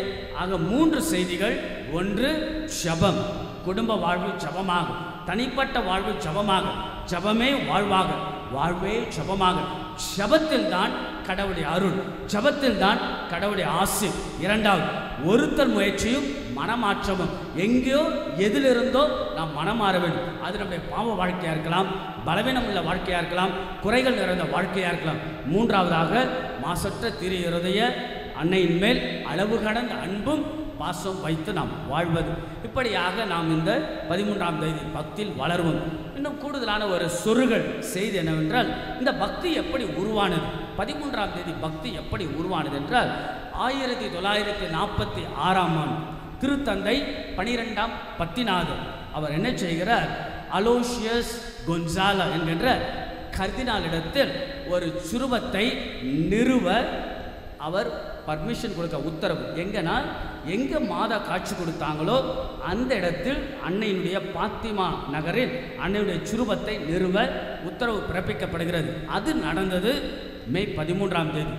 ஆக 3 செய்திகள். ஒன்று, ஜெபம், குடும்ப வாழ்வு ஜெபமாக, தனிப்பட்ட வாழ்வு ஜெபமாக, ஜெபமே வாழ்வாக, வாழ்வே ஜெபமாக. ஜெபத்தில் தான் கடவுளுடைய அருள், ஜெபத்தில் தான் கடவுளுடைய ஆசி. இரண்டாவது, ஒருத்தல் முயற்சியும் மனமாற்றமும். எங்கேயோ எதிலிருந்தோ நாம் மனம் மாற வேண்டும். அது நம்முடைய பாவ வாழ்க்கையாக இருக்கலாம், பலவீனம் உள்ள வாழ்க்கையாக இருக்கலாம், குறைகள் நிறைந்த வாழ்க்கையாக இருக்கலாம். மூன்றாவதாக, மாசற்ற திரு இருதய அன்னையின் மேல் அளவு கடந்த அன்பும் பாசம் வைத்து நாம் வாழ்வது. இப்படியாக நாம் இந்த 13ஆம் தேதி பக்தியில் வளர்வோம். இன்னும் கூடுதலான ஒரு சொருகல் செய்தி என்னவென்றால், இந்த பக்தி எப்படி உருவானது, 13ஆம் தேதி பக்தி எப்படி உருவானது என்றால், 1946ஆம் ஆண்டு திருத்தந்தை 12ஆம் பத்திநாதர் அவர் என்ன செய்கிறார், அலோசியஸ் கொன்சாலா என்கின்ற கர்தினாலிடத்தில் ஒரு சுரூபத்தை நிறுவ அவர் பர்மிஷன் கொடுக்க உத்தரவு. எங்கன்னா எங்கே மாதா காட்சி கொடுத்தாங்களோ அந்த இடத்தில் அன்னையினுடைய பாத்திமா நகரில் அன்னையுடைய சுரூபத்தை நிறுவ உத்தரவு பிறப்பிக்கப்படுகிறது. அது நடந்தது மே 13ஆம் தேதி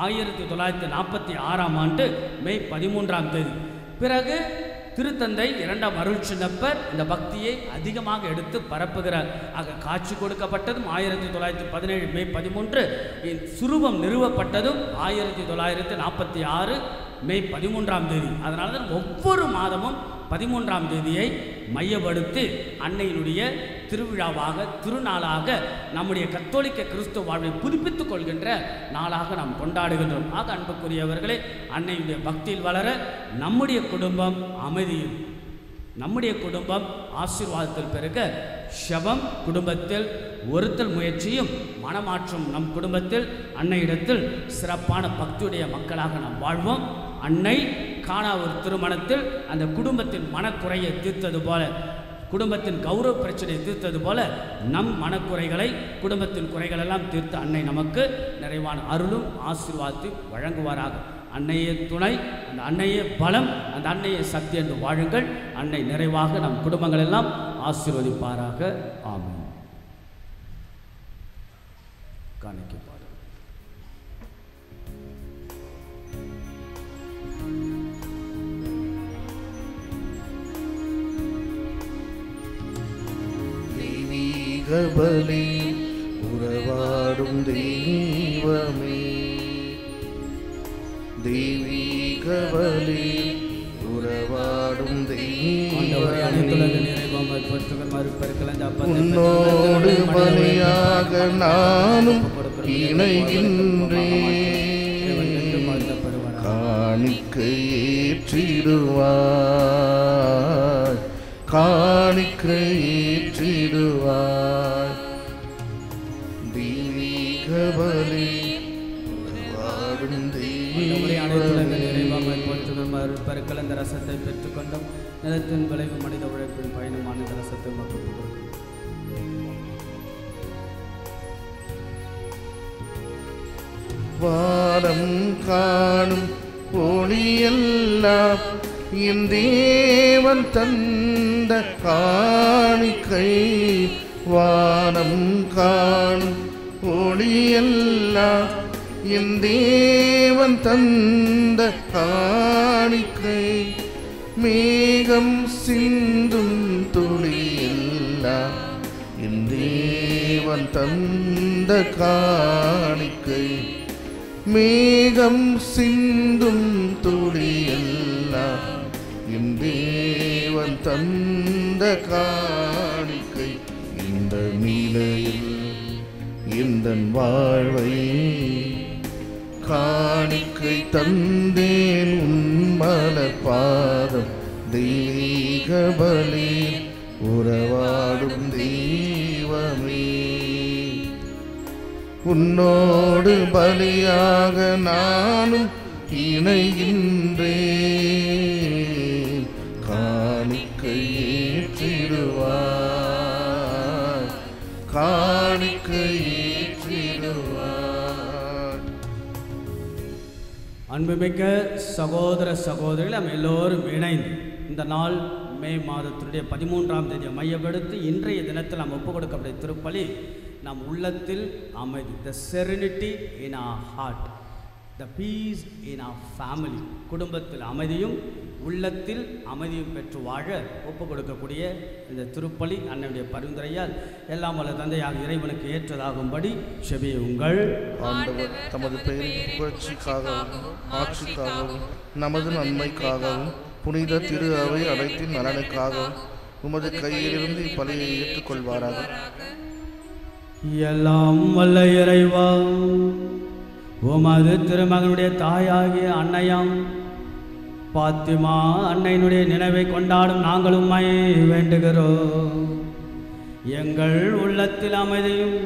1946ஆம் ஆண்டு மே 13ஆம் தேதி. பிறகு திருத்தந்தை 2ஆம் அருள்சின்னப்பர் இந்த பக்தியை அதிகமாக எடுத்து பரப்புகிறார். ஆக காட்சி கொடுக்கப்பட்டதும் 1917 மே 13, சுரூபம் நிறுவப்பட்டதும் 1946 மே 13ஆம் தேதி. அதனால தான் ஒவ்வொரு மாதமும் 13ஆம் தேதியை மையப்படுத்தி அன்னையினுடைய திருவிழாவாக திருநாளாக நம்முடைய கத்தோலிக்க கிறிஸ்துவ வாழ்வை புதுப்பித்துக் கொள்கின்ற நாளாக நாம் கொண்டாடுகின்றோம். ஆக அன்புக்குரியவர்களே, அன்னையுடைய பக்தியில் வளர நம்முடைய குடும்பம் அமைதியும், நம்முடைய குடும்பம் ஆசீர்வாதத்தில் பெருக ஷபம் குடும்பத்தில் ஒருத்தல் முயற்சியும் மனமாற்றும் நம் குடும்பத்தில் அன்னையிடத்தில் சிறப்பான பக்தியுடைய மக்களாக நாம் வாழ்வோம். அன்னை காணா ஒரு திருமணத்தில் அந்த குடும்பத்தின் மனக்குறையை தீர்த்தது போல, குடும்பத்தின் கௌரவ பிரச்சனையை தீர்த்தது போல நம் மனக்குறைகளை, குடும்பத்தின் குறைகளெல்லாம் தீர்த்து அன்னை நமக்கு நிறைவான அருளும் ஆசீர்வாதத்தை வழங்குவாராக. அன்னையே துணை, அந்த அன்னையே பலம், அந்த அன்னையே சக்தி என்று வாழுங்கள். அன்னை நிறைவாக நம் குடும்பங்கள் எல்லாம் ஆசீர்வதிப்பாராக. ஆமென். காணிக்கை பாடு. பலி உறவாடும் தெய்வமே, தெய்வீக பலி உறவாடும் தெய்வமே, உன்னோடு பலியாக நானும் இணைகின்றேன். காணிக்கை ஏற்றிடுவாய், காணிக்கை ஏற்றிடுவாய், தெய்வீக பலி உறவாடும் தெய்வமே. கலந்த ரசத்தை பெற்றுக்கொண்டோம். நிலத்தின் விளைவு மனித உழைப்பின் பயணமான இந்த ரசத்தை மக்கள் வானம் காணும் ஒளியெல்லாம் என் தேவன் தந்த காணிக்கை. வானம் காணும் ஒளியெல்லாம் என் தேவன் தந்த காணிக்கை. மேகம் சிந்தும் துளியெல்லாம் என் தேவன் தந்த காணிக்கை. மேகம் சிந்தும் துளியெல்லாம் என் தேவன் தந்த காணிக்கை. இந்த நிலையில் எந்தன் வாழ்வை காணிக்கை தந்தேன் உன்மலர் பாதம். தெய்வீக பலி உறவாடும் தெய்வமே, உன்னோடு பலியாக நானும் இணைகின்றேன். காணிக்கை ஏற்றிடுவாய், காணிக்கை ஏற்றிடுவாய். அன்புமிக்க சகோதர சகோதரிகள், நம்ம எல்லோரும் இணைந்து இந்த நாள் மே மாதத்தினுடைய 13ஆம் தேதியை மையப்படுத்தி இன்றைய தினத்தில் நாம் ஒப்புக் கொடுக்கப்பட்ட திருப்பலி நம் உள்ளத்தில் அமைதி, த செரினிட்டி இன் ஆர் ஹார்ட், த பீஸ் இன் ஆர் ஃபேமிலி, குடும்பத்தில் அமைதியும் உள்ளத்தில் அமைதியும் பெற்று வாழ ஒப்புக் கொடுக்கக்கூடிய இந்த திருப்பலி அன்னையுடைய பரிந்துரையால் எல்லாம் வல்ல தந்தையாக இறைவனுக்கு ஏற்றதாகும்படி செபியுங்கள். ஆண்டவர் தமது பெயரின் புகழ்ச்சிக்காகவும் ஆட்சிக்காகவும் நமது நன்மைக்காகவும் புனித திரு அவை அனைத்தின் நலனுக்காகவும் உமது கையிலிருந்து இப்பலியை ஏற்றுக்கொள்வாராக. எல்லாம் வல்ல இறைவா, உமது திருமகனுடைய தாயாகிய அன்னையாம் பாத்திமா அன்னையினுடைய நினைவை கொண்டாடும் நாங்கள் உம்மை வேண்டுகிறோம். எங்கள் உள்ளத்தில் அமைதியும்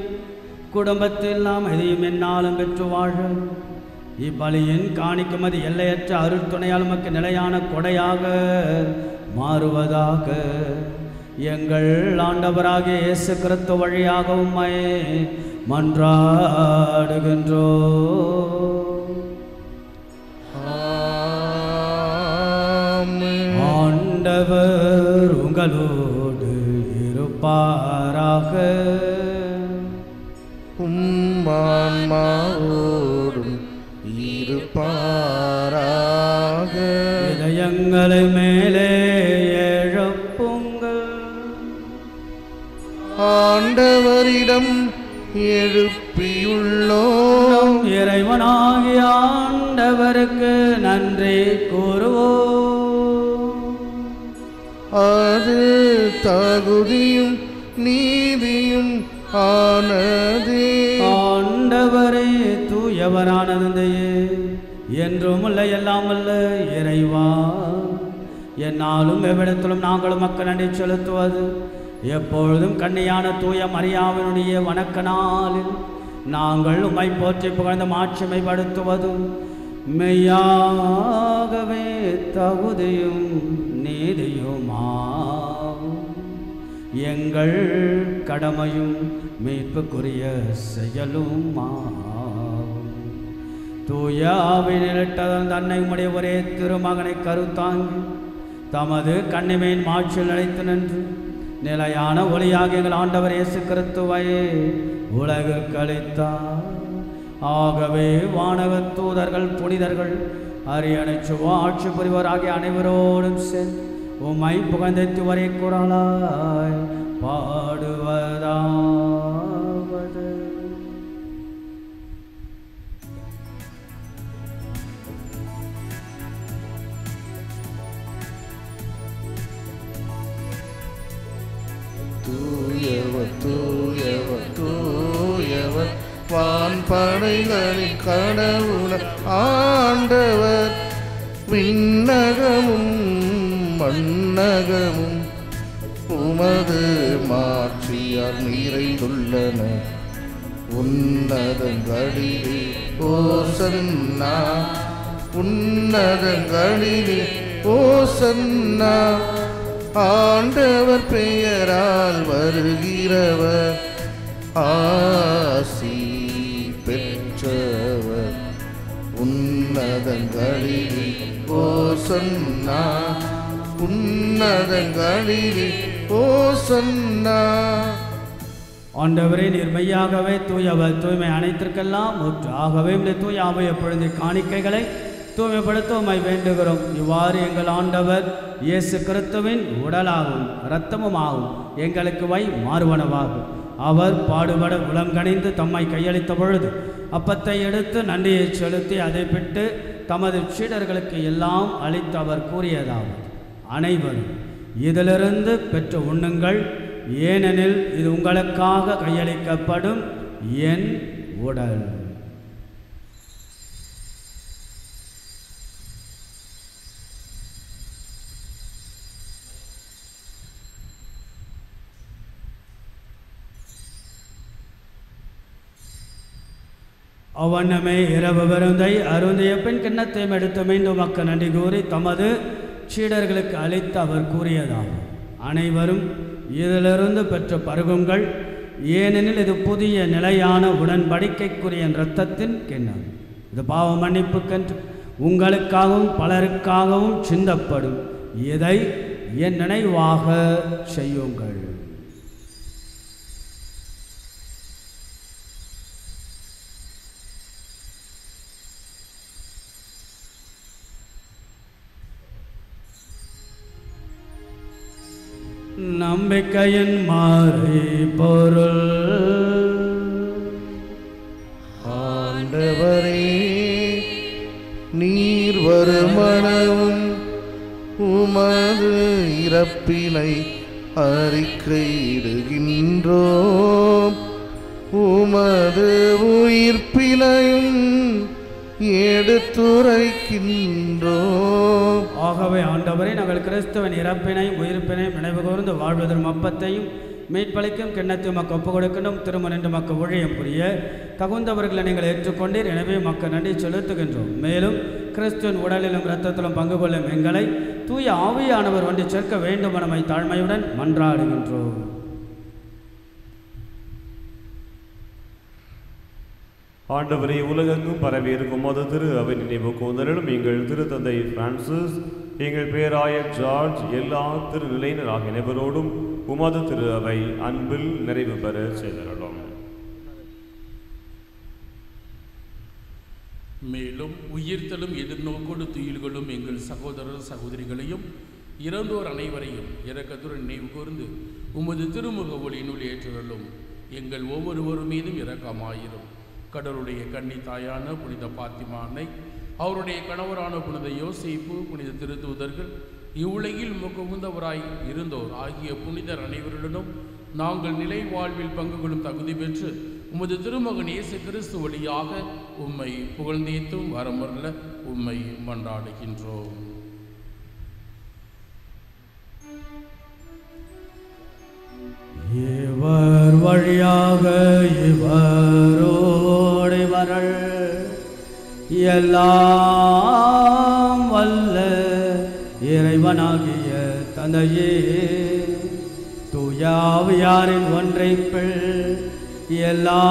குடும்பத்தில் அமைதியும் என்னாலும் பெற்று வாழ இப்பலியின் காணிக்குமதி எல்லையற்ற அருள் துணையால் உமக்கு நிலையான கொடையாக மாறுவதாக எங்கள் ஆண்டவராகிய இயேசு கிறிஸ்து வழியாக உம்மை மன்றாடுகின்றோம். ஆண்டவர் உங்களோடு இருப்பாராக. உம்மான்மாவோடும் இருப்பாராக. இதயங்களை மேலே எழுப்புங்கள். ஆண்டவரிடம் எழுப்பியுள்ளோம். இறைவனாகிய ஆண்டவருக்கு நன்றி கூறுவோம். அது தகுதியும் நீதியும் ஆனதே. ஆண்டவரே தூயவரானதையே என்றும் அல்ல எல்லாம் அல்ல இறைவா, என்னாலும் எவ்விடத்திலும் நாங்களும் மக்கள் நன்றி செலுத்துவது எப்பொழுதும் கன்னியான தூய மரியாவினுடைய வணக்க நாளில் நாங்கள் உம்மை போற்றி புகழ்ந்த மாட்சிமைப்படுத்துவதும் மெய்யாகவே தகுதியும் நீதியுமாகும். எங்கள் கடமையும் மீட்புக்குரிய செயலுமாகும். தூய ஆவியிலிட்டதன் தன்னை உம்முடைய ஒரே திருமகனை கருத்தாங்கி தமது கண்ணிமையின் மாட்சியில் நிலைத்து நின்று நிலையான ஒளியாக எங்கள் ஆண்டவர் இயேசு கிறிஸ்துவை உலகிற்கு அளித்தார். ஆகவே வானகத் தூதர்கள் புனிதர்கள் அரியணை ஆட்சி புரிவோராகிய அனைவரோடும் சேர்ந்து உம்மை புகழ்ந்து வரை குரலாய் பாடுவதாவது. தூயவர் தூயவர் தூயவர் வான்படைகளின் கடவுளர் ஆண்டவர். விண்ணகமும் மண்ணகமும் உமது மாட்சியால் நிறைந்துள்ளன. உன்னதங்களிலே ஓசன்னா, உன்னதங்களிலே ஓசன்னா. ஆண்டவர் பெயரால் வருகிறவர் ஆசி பெற்றவர். உன்னதங்களிலே ஓசன்னா, உன்னதங்களிலே ஓசன்னா. ஆண்டவரே நீர் மெய்யாகவே தூயவர், தூய்மை அனைத்திற்கெல்லாம் ஊற்று. ஆகவே இந்த தூய ஆவை எப்பொழுது காணிக்கைகளை தூய்மைப்படுத்த உம்மை வேண்டுகிறோம். இவ்வாறு எங்கள் ஆண்டவர் இயேசு கிறிஸ்துவின் உடலாகும் இரத்தமுமாகும் எங்களுக்கு மாறுவனவாகும். அவர் பாடுபட உளங்கணிந்து தம்மை கையளித்த பொழுது அப்பத்தை எடுத்து நன்றியை செலுத்தி அதை பிட்டு தமது சீடர்களுக்கு எல்லாம் அளித்து அவர் கூறியதாவது: அனைவரும் இதிலிருந்து பெற்று உண்ணுங்கள், ஏனெனில் இது உங்களுக்காக கையளிக்கப்படும் என் உடல். அவ்வண்ணமே இரவு விருந்தை அருந்திய பின் கிண்ணத்தையும் எடுத்து மீண்டும் மக்கள் நன்றி கூறி தமது சீடர்களுக்கு அளித்து அவர் கூறியதாகும்: அனைவரும் இதிலிருந்து பெற்ற பருகுங்கள், ஏனெனில் இது புதிய நிலையான உடன்படிக்கைக்குரிய இரத்தத்தின் கிண்ணம். இது பாவ மன்னிப்புக்கென்று உங்களுக்காகவும் பலருக்காகவும் சிந்தப்படும். இதை என் நினைவாக செய்யுங்கள். நம்பிக்கையின் மாறி பொருள். ஆண்டவரே, நீர் வருமளவும் உமது இறப்பினை அறிக்கையிடுகின்றோம். உமது உயிர்ப்பினையும் எடுத்துரைக்கின்றோம். ஆகவே ஆண்டவரே, நாங்கள் கிறிஸ்துவின் இறப்பினையும் உயிர்ப்பினையும் நினைவு கூர்ந்து வாழ்வதற்கு அப்பத்தையும் மீட்பளிக்கும் கிண்ணத்தையும் மக்க ஒப்பு கொடுக்கணும். திருமணன்று மக்க ஊழியம் புரிய தகுந்தவர்களை நீங்கள் ஏற்றுக்கொண்டீர். எனவே மக்க நன்றி செலுத்துகின்றோம். மேலும் கிறிஸ்துவின் உடலிலும் இரத்தத்திலும் பங்கு கொள்ளும் எங்களை தூய ஆவியானவர் ஒன்று சேர்க்க வேண்டும் என தாழ்மையுடன் மன்றாடுகின்றோம். ஆண்டவரே, உலகெங்கும் பரவி இருக்கும் மது திரு அவை நினைவு கூந்தலும் எங்கள் திருத்தந்தை பிரான்சிஸ், எங்கள் பேராயர் ஜார்ஜ், எல்லா திருநிலையினர் ஆகிய அனைவரோடும் உமது திரு அவை அன்பில் நிறைவு பெற செய்தருளும். மேலும் உயிர்த்தலும் எதிர்நோக்கோடு துயில்களும் எங்கள் சகோதரர் சகோதரிகளையும் இறந்தோர் அனைவரையும் இரக்கத்துடன் நினைவு கூர்ந்து உமது திருமுக ஒளியினுள் ஏற்றுதலும் எங்கள் ஒவ்வொருவரும் மீதும் இரக்கமாயிரும். கடவுளுடைய கன்னி தாயான புனித பாத்திமானை, அவருடைய கணவரான புனித யோசேப்பு, புனித திருத்தூதர்கள், இவ்வுலகில் உகந்தவராய் இருந்தோர் ஆகிய புனிதர் அனைவருடனும் நாங்கள் நிலை வாழ்வில் பங்கு கொள்ளும் தகுதி பெற்று உமது திருமகன் இயேசு கிறிஸ்து வழியாக உம்மை புகழ்ந்தேத்தும் வரமல்ல உம்மை மன்றாடுகின்றோம். இவர் வழியாக இவரோடு வரல் எல்லாம் வல்ல இறைவனாகிய தந்தையே, தூயாவியாரின் ஒன்றைப்பில் எல்லா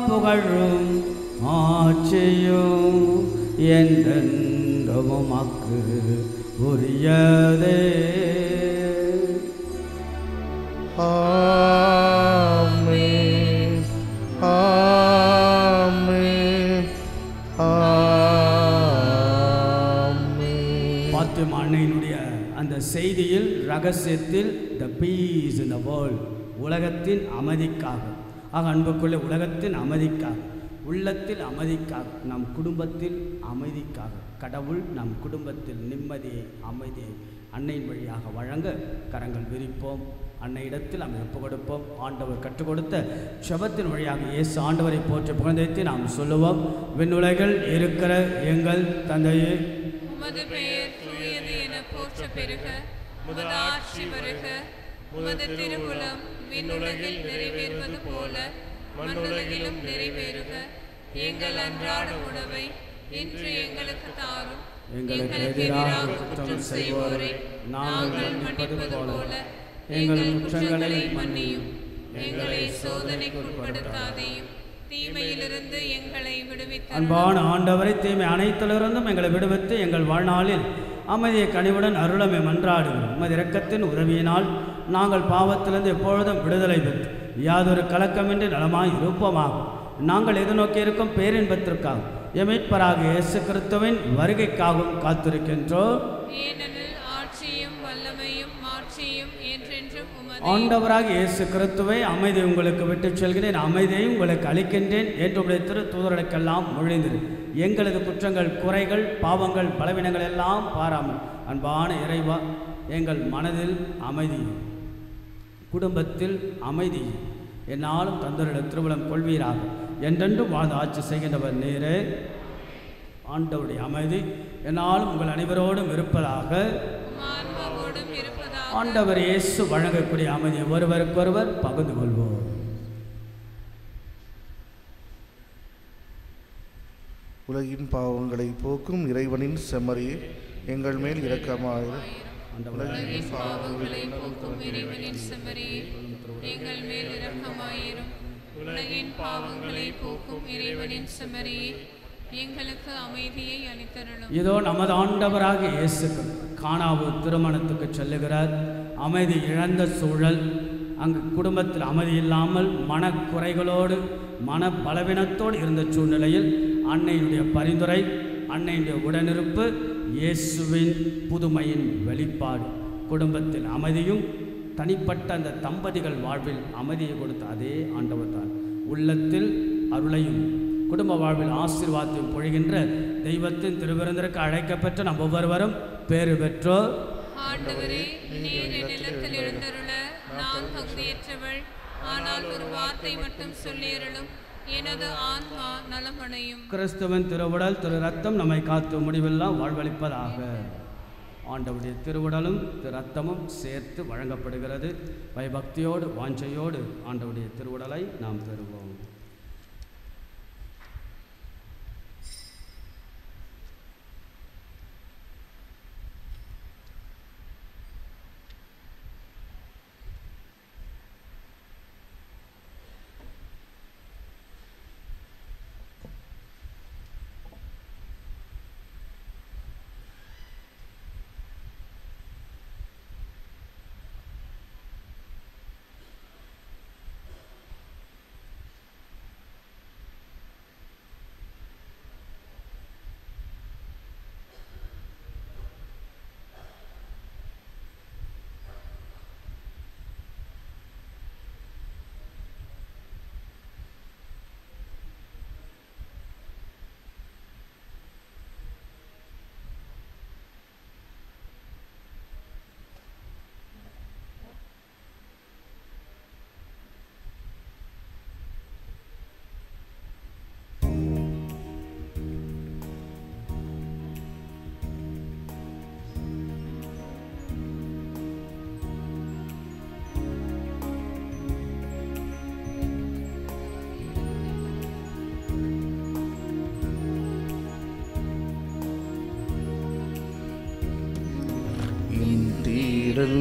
புகழும் ஆட்சியும் என்றென்றும் உமக்கு உரியதே. ஆமென், ஆமென், ஆமென். பாத்திமா அன்னையினுடைய அந்த செய்தியில் ரகசியத்தில் த பீஸ் இன் த வேர்ல்ட், உலகத்தின் அமைதிக்காக, அன்புக்குள்ளே உலகத்தின் அமைதிக்காக, உள்ளத்தில் அமைதிக்காக, நம் குடும்பத்தில் அமைதிக்காக, கடவுள் நம் குடும்பத்தில் நிம்மதியை அமைதியை அன்னையின் வழியாக வழங்க கரங்கள் விரிப்போம். அன்னையிடத்தில் நாம் ஒப்பு கொடுப்போம். ஆண்டவர் கற்றுக் கொடுத்த செபத்தின் வழியாக இயேசு ஆண்டவரை போற்றி புகழ்ந்தேத்தி நாம் சொல்லுவோம். விண்ணுலகில் இருக்கிற எங்கள் தந்தையே, உமது பெயர் தூயது என போற்ற பெருக, உமது ஆட்சி வருக, உமது திருவுளம் விண்ணுலகில் நிறைவேறுவது போல மண்ணுலகிலும் நிறைவேறுக. எங்கள் அன்றாட உணவை இன்று எங்களுக்கு தாரும். எங்களுக்கு எதிராக குற்றம் செய்வோரை நாங்கள் மன்னிப்பது போல எங்கள் குற்றங்களை மன்னியும். எங்களை சோதனைக்குட்படுத்தாதேயும், தீமையிலிருந்து எங்களை விடுவித்து. அன்பான ஆண்டவரை, தீமை அனைத்திலிருந்தும் எங்களை விடுவித்து எங்கள் வாழ்நாளில் அமைதியை கனிவுடன் அருளமை மன்றாடுகிறோம். உமது இரக்கத்தின் உதவியினால் நாங்கள் பாவத்திலிருந்து எப்பொழுதும் விடுதலை பெற்று யாதொரு கலக்கமின்றி நலமாய் இருப்போமாகும். நாங்கள் எதிர்நோக்கி இருக்கும் பேரின்பத்திற்காக எமீட்பராக இயேசு கிறிஸ்துவின் வருகைக்காகவும் காத்திருக்கின்றோம். ஏனெனில் ஆட்சியும் வல்லமையும் மாட்சியும் என்றென்றும் உமதே. ஆண்டவராக இயேசு கிறிஸ்துவை, அமைதி உங்களுக்கு விட்டுச் செல்கிறேன், அமைதியை உங்களுக்கு அளிக்கின்றேன் என்று உடைய திருத்தூதர்களுக்கெல்லாம் மொழிந்தது. எங்களது குற்றங்கள், குறைகள், பாவங்கள், பலவீனங்கள் எல்லாம் பாராமல் அன்பான இறைவா, எங்கள் மனதில் அமைதி, குடும்பத்தில் அமைதி என்னாலும் தந்தரிட திருவிழம் கொள்வீராக. என்றென்றும் வாழ்ந்து ஆட்சி செய்கின்றவர் நீரே. ஆண்டவருடைய அமைதி என்னாலும் உங்கள் அனைவரோடும் இருப்பதாக. ஆண்டவர் இயேசு வழங்கக்கூடிய அமைதியை ஒருவருக்கொருவர் பகிர்ந்து கொள்வோம். உலகின் பாவங்களை போக்கும் இறைவனின் செம்மறியே, எங்கள் மேல் இரக்கமாயிரும். உலகின் பாவங்களை போக்கும் இறைவனின் செம்மறியே, எங்கள் மேல் இரக்கமாயிரும். உலகின் பாவங்களை போக்கும் இறைவனின் செம்மறியே, எங்களுக்கு அமைதியை அளித்தருளும். இதோ நமது ஆண்டவராக இயேசு கானாவு திருமணத்துக்கு செல்லுகிறார். அமைதி இழந்த சூழல், அங்கு குடும்பத்தில் அமைதி இல்லாமல் மனக்குறைகளோடு மன பலவீனத்தோடு இருந்த சூழ்நிலையில் அன்னையினுடைய பரிந்துரை, அன்னையினுடைய உடனிருப்பு, இயேசுவின் புதுமையின் வெளிப்பாடு, குடும்பத்தில் அமைதியும் தனிப்பட்ட அந்த தம்பதிகள் வாழ்வில் அமைதியை கொடுத்த அதே ஆண்டவர் தான் உள்ளத்தில் அருளையும் குடும்ப வாழ்வில் ஆசீர்வாதத்தையும் பொழிகின்ற தெய்வத்தின் திருவிருந்திற்கு அழைக்கப்பெற்ற நம் ஒவ்வொருவரும் பேறு பெற்றோர். ஆண்டவரே, நீர் என் இல்லத்தில் எழுந்தருள நான் தகுதியற்றவள். ஆனால் ஒரு வார்த்தை மட்டும் சொல்லியருளும், எனது ஆன்மா நலமடையும். கிறிஸ்துவின் திருவுடல் திரு ரத்தம் நம்மை காத்து முடிவெல்லாம் வாழ்வளிப்பதாக. ஆண்டவருடைய திருவுடலும் திரு ரத்தமும் சேர்த்து வழங்கப்படுகிறது. பயபக்தியோடு வாஞ்சையோடு ஆண்டவருடைய திருவுடலை நாம் பெறுவோம்.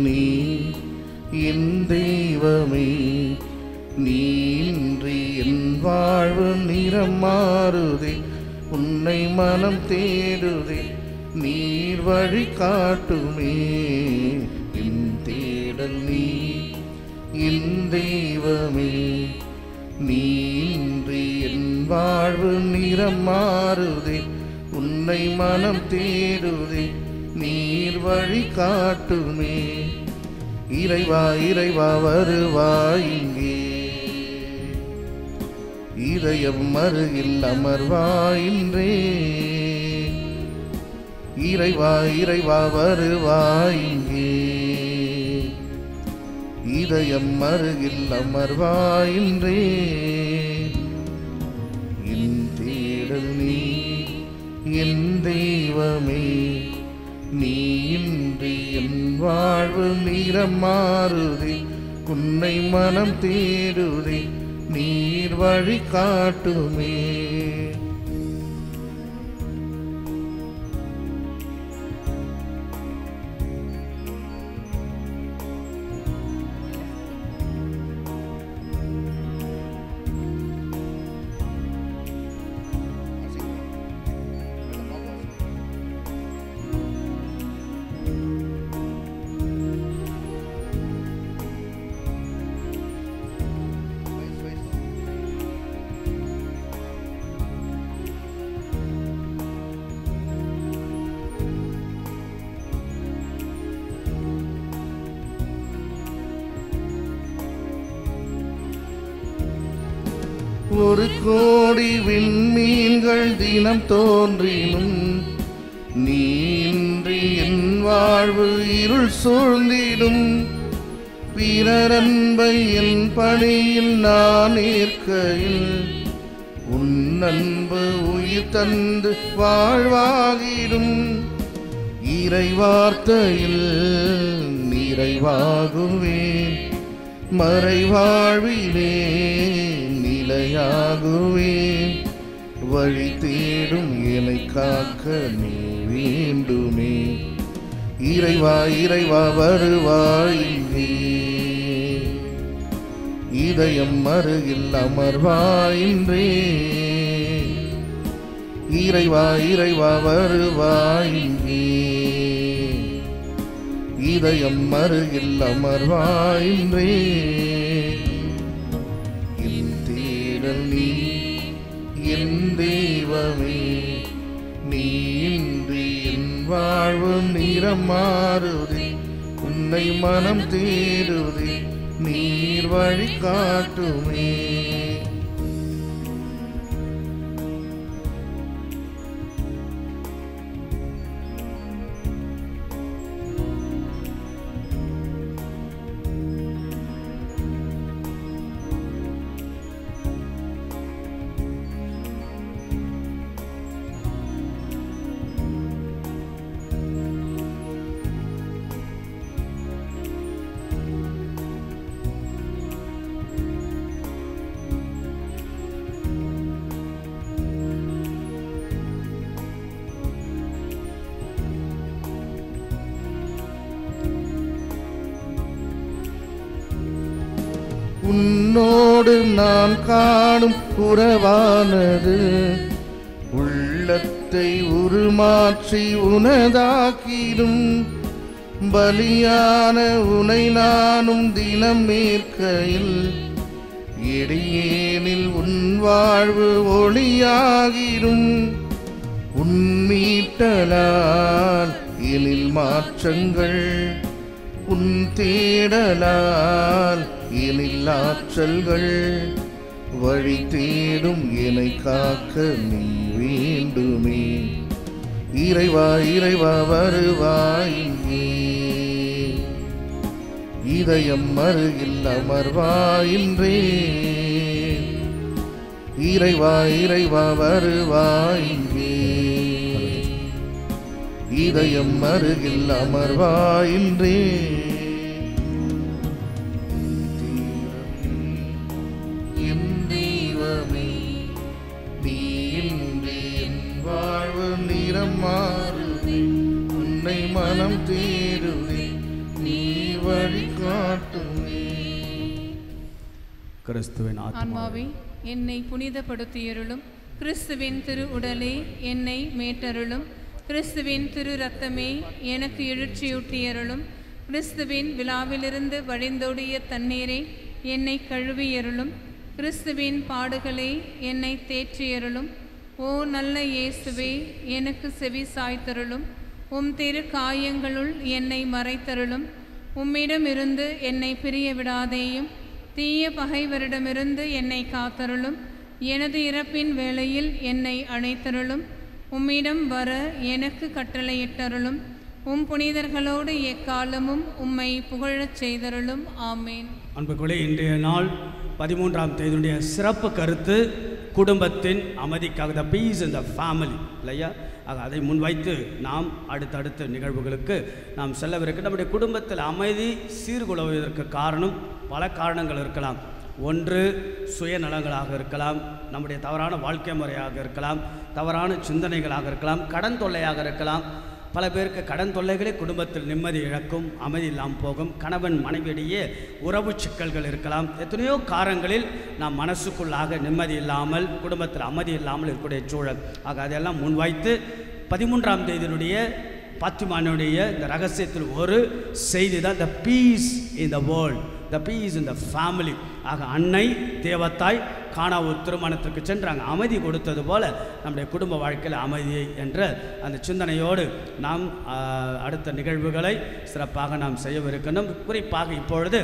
நீ என் தெய்வமே, நீ இன்றி என் வாழ்வு நிறம் மாறுதே. உன்னை மனம் தேடுதே, நீர் வழி காட்டுமே. என் தேடல் நீ என் தெய்வமே, நீ இன்றி என் வாழ்வு நிறம் மாறுதே. உன்னை மனம் தேடுதே, நீர் வழி காட்டுமே. இறைவா இறைவா வருவாய் இங்கே, இதயம் அருகில் அமர்வாயின்றே. இறைவா இறைவா வருவாய் இங்கே, இதயம் அருகில் அமர்வாயின்றே. என் தேடல் நீ என் தெய்வமே, நீ இன்றி என் வாழ்வு நிறம் மாறுதே. உன்னை மனம் தேடுதே, நீர் வழி காட்டுமே. ஒரு கோடி விண்மீன்கள் தினம் தோன்றினும், நீ இன்றி என் வாழ்வு இருள் சூழ்ந்திடும். பிறரன்பை என் பணியில் நான் ஏற்கையில், உன் அன்பு உயிர் தந்து வாழ்வாகிடும். இறை வார்த்தையில் நிறைவாகுவேன், மறைவாழ்விலே நிலையாகுவேன். வழி தேடும் என்னை காக்க நீ வேண்டுமே. இறைவா இறைவா வருவாய் இங்கே, இதயம் அருகில் அமர்வாயின்றே. இறைவா இறைவா வருவாய் இங்கே, இதயம் அருகில் அமர்வாயின்றே. என் தேடல் நீ என் தெய்வமே, நீ இன்றி என் வாழ்வு நிறம் மாறுதே. உன்னை மனம் தேடுதே, நீர் வழி காட்டுமே. உன்னோடு நான் காணும் உறவானது உள்ளத்தை உருமாற்றி உனதாக்கிடும். பலியான உனை நானும் தினம் மேற்கையில் எடியேனில் உன் வாழ்வு ஒளியாகிடும். உன் மீட்டலால் எழில் மாற்றங்கள், உன் தேடலால் எழில் ஆற்றல்கள், வழி தேடும் என்னை காக்க நீ வேண்டுமே. இறைவா இறைவா வருவாயிங்கே, இதயம் அருகில் அமர்வாயின்றே. இறைவா இறைவா வருவாயிங்கே, இதயம் அருகில் அமர்வாயின்றே. என் தெய்வமே நீ இன்றி என் வாழ்வு நிறம் மாறுதே. உன்னை மனம் தேடுதே, நீ வழிகாட்டுவே. கிறிஸ்துவின் ஆன்மாவே என்னை புனிதப்படுத்தியருளும். கிறிஸ்துவின் திரு உடலே என்னை மேட்டருளும். கிறிஸ்துவின் திரு இரத்தமே எனக்கு எழுச்சியூட்டியருளும். கிறிஸ்துவின் விழாவிலிருந்து வழிந்தோடிய தண்ணீரை என்னை கழுவியருளும். கிறிஸ்துவின் பாடுகளே என்னை தேற்றியருளும். ஓ நல்ல இயேசுவே, எனக்கு செவி சாய்த்தருளும். உம் திரு காயங்களுள் என்னை மறைத்தருளும். உம்மிடமிருந்து என்னை பிரிய விடாதேயும். தீய பகைவரிடமிருந்து என்னை காத்தருளும். எனது இறப்பின் வேளையில் என்னை அணைத்தருளும். உம்மிடம் வர எனக்கு கட்டளையிட்டருளும். உம் புனிதர்களோடு எக்காலமும் உம்மை புகழச் செய்தருளும். ஆமேன். அன்புக்குள்ளே இன்றைய நாள் 13ஆம் தேதியுடைய சிறப்பு கருத்து குடும்பத்தின் அமைதிக்காக, த பீஸ் இன் த ஃபேமிலி இல்லையா? அதை முன்வைத்து நாம் அடுத்தடுத்த நிகழ்வுகளுக்கு நாம் செல்லவிருக்க. நம்முடைய குடும்பத்தில் அமைதி சீர்குலைவதற்கு காரணம் பல காரணங்கள் இருக்கலாம். ஒன்று சுயநலங்களாக இருக்கலாம், நம்முடைய தவறான வாழ்க்கை முறையாக இருக்கலாம், தவறான சிந்தனைகளாக இருக்கலாம், கடன் தொல்லையாக இருக்கலாம். பல பேருக்கு கடன் தொல்லைகளே குடும்பத்தில் நிம்மதி இழக்கும், அமைதி இல்லாமல் போகும். கணவன் மனைவியிடையே உறவு சிக்கல்கள் இருக்கலாம். எத்தனையோ காரணங்களில் நாம் மனசுக்குள்ளாக நிம்மதி இல்லாமல், குடும்பத்தில் அமைதி இல்லாமல் இருக்கக்கூடிய சூழல். ஆக அதெல்லாம் முன்வைத்து 13ஆம் தேதியினுடைய பாத்திமானுடைய இந்த ரகசியத்தில் ஒரு செய்தி தான் the peace in the world, the peace in the family. ஆக அன்னை தேவத்தாய் காணா ஒரு திருமணத்திற்கு சென்று அங்கே அமைதி கொடுத்தது போல நம்முடைய குடும்ப வாழ்க்கையில் அமைதியை என்ற அந்த சிந்தனையோடு நாம் அடுத்த நிகழ்வுகளை சிறப்பாக நாம் செய்யவிருக்கணும். குறிப்பாக இப்பொழுது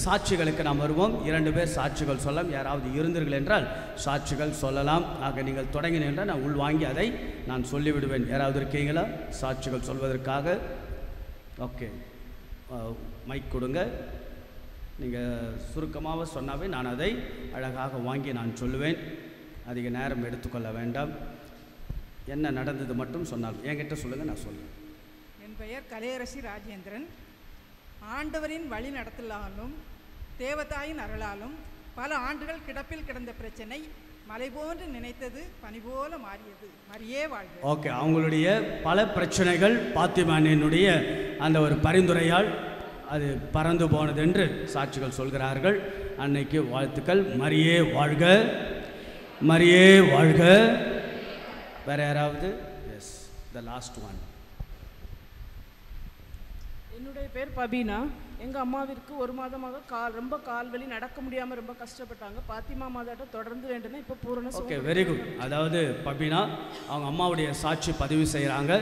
சாட்சிகளுக்கு நாம் வருவோம். 2 பேர் சாட்சிகள் சொல்லலாம். யாராவது இருந்தீர்கள் என்றால் சாட்சிகள் சொல்லலாம். ஆக நீங்கள் தொடங்கினீர்கள் என்றால் நான் உள்வாங்கி அதை நான் சொல்லிவிடுவேன். யாராவது இருக்கீங்களா சாட்சிகள் சொல்வதற்காக? ஓகே, மைக் கொடுங்க. நீங்கள் சுருக்கமாக சொன்னாவே நான் அதை அழகாக வாங்கி நான் சொல்லுவேன். அதிக நேரம் எடுத்துக்கொள்ள வேண்டாம். என்ன நடந்தது மட்டும் சொன்னால் என்கிட்ட சொல்லுங்கள், நான் சொல்லுவேன். என் பெயர் கலையரசி ராஜேந்திரன். ஆண்டவரின் வழி நடத்தலாலும் தேவதாயின் அருளாலும் பல ஆண்டுகள் கிடப்பில் கிடந்த பிரச்சனை மலை போன்று நினைத்தது பனி போல மாறியது. மரியே வாழ்க. ஓகே, அவங்களுடைய பல பிரச்சனைகள் பாத்திமானினுடைய அந்த ஒரு பரிந்துரையால் அது பறந்து போனது என்று சாட்சிகள் சொல்கிறார்கள். அன்னைக்கு வாழ்த்துக்கள். மரியே வாழ்க, மரியே வாழ்க. வேற யாராவது? Yes, the last one. என்னுடைய பேர் பபீனா. எங்கள் அம்மாவிற்கு 1 மாதமாக ரொம்ப கால்வலி, நடக்க முடியாமல் ரொம்ப கஷ்டப்பட்டாங்க. பாத்திமா மாதாட்ட தொடர்ந்து வேண்டுனா இப்போ பூரண. Okay, very good. அதாவது பபீனா அவங்க அம்மாவுடைய சாட்சி பதிவு செய்கிறாங்க.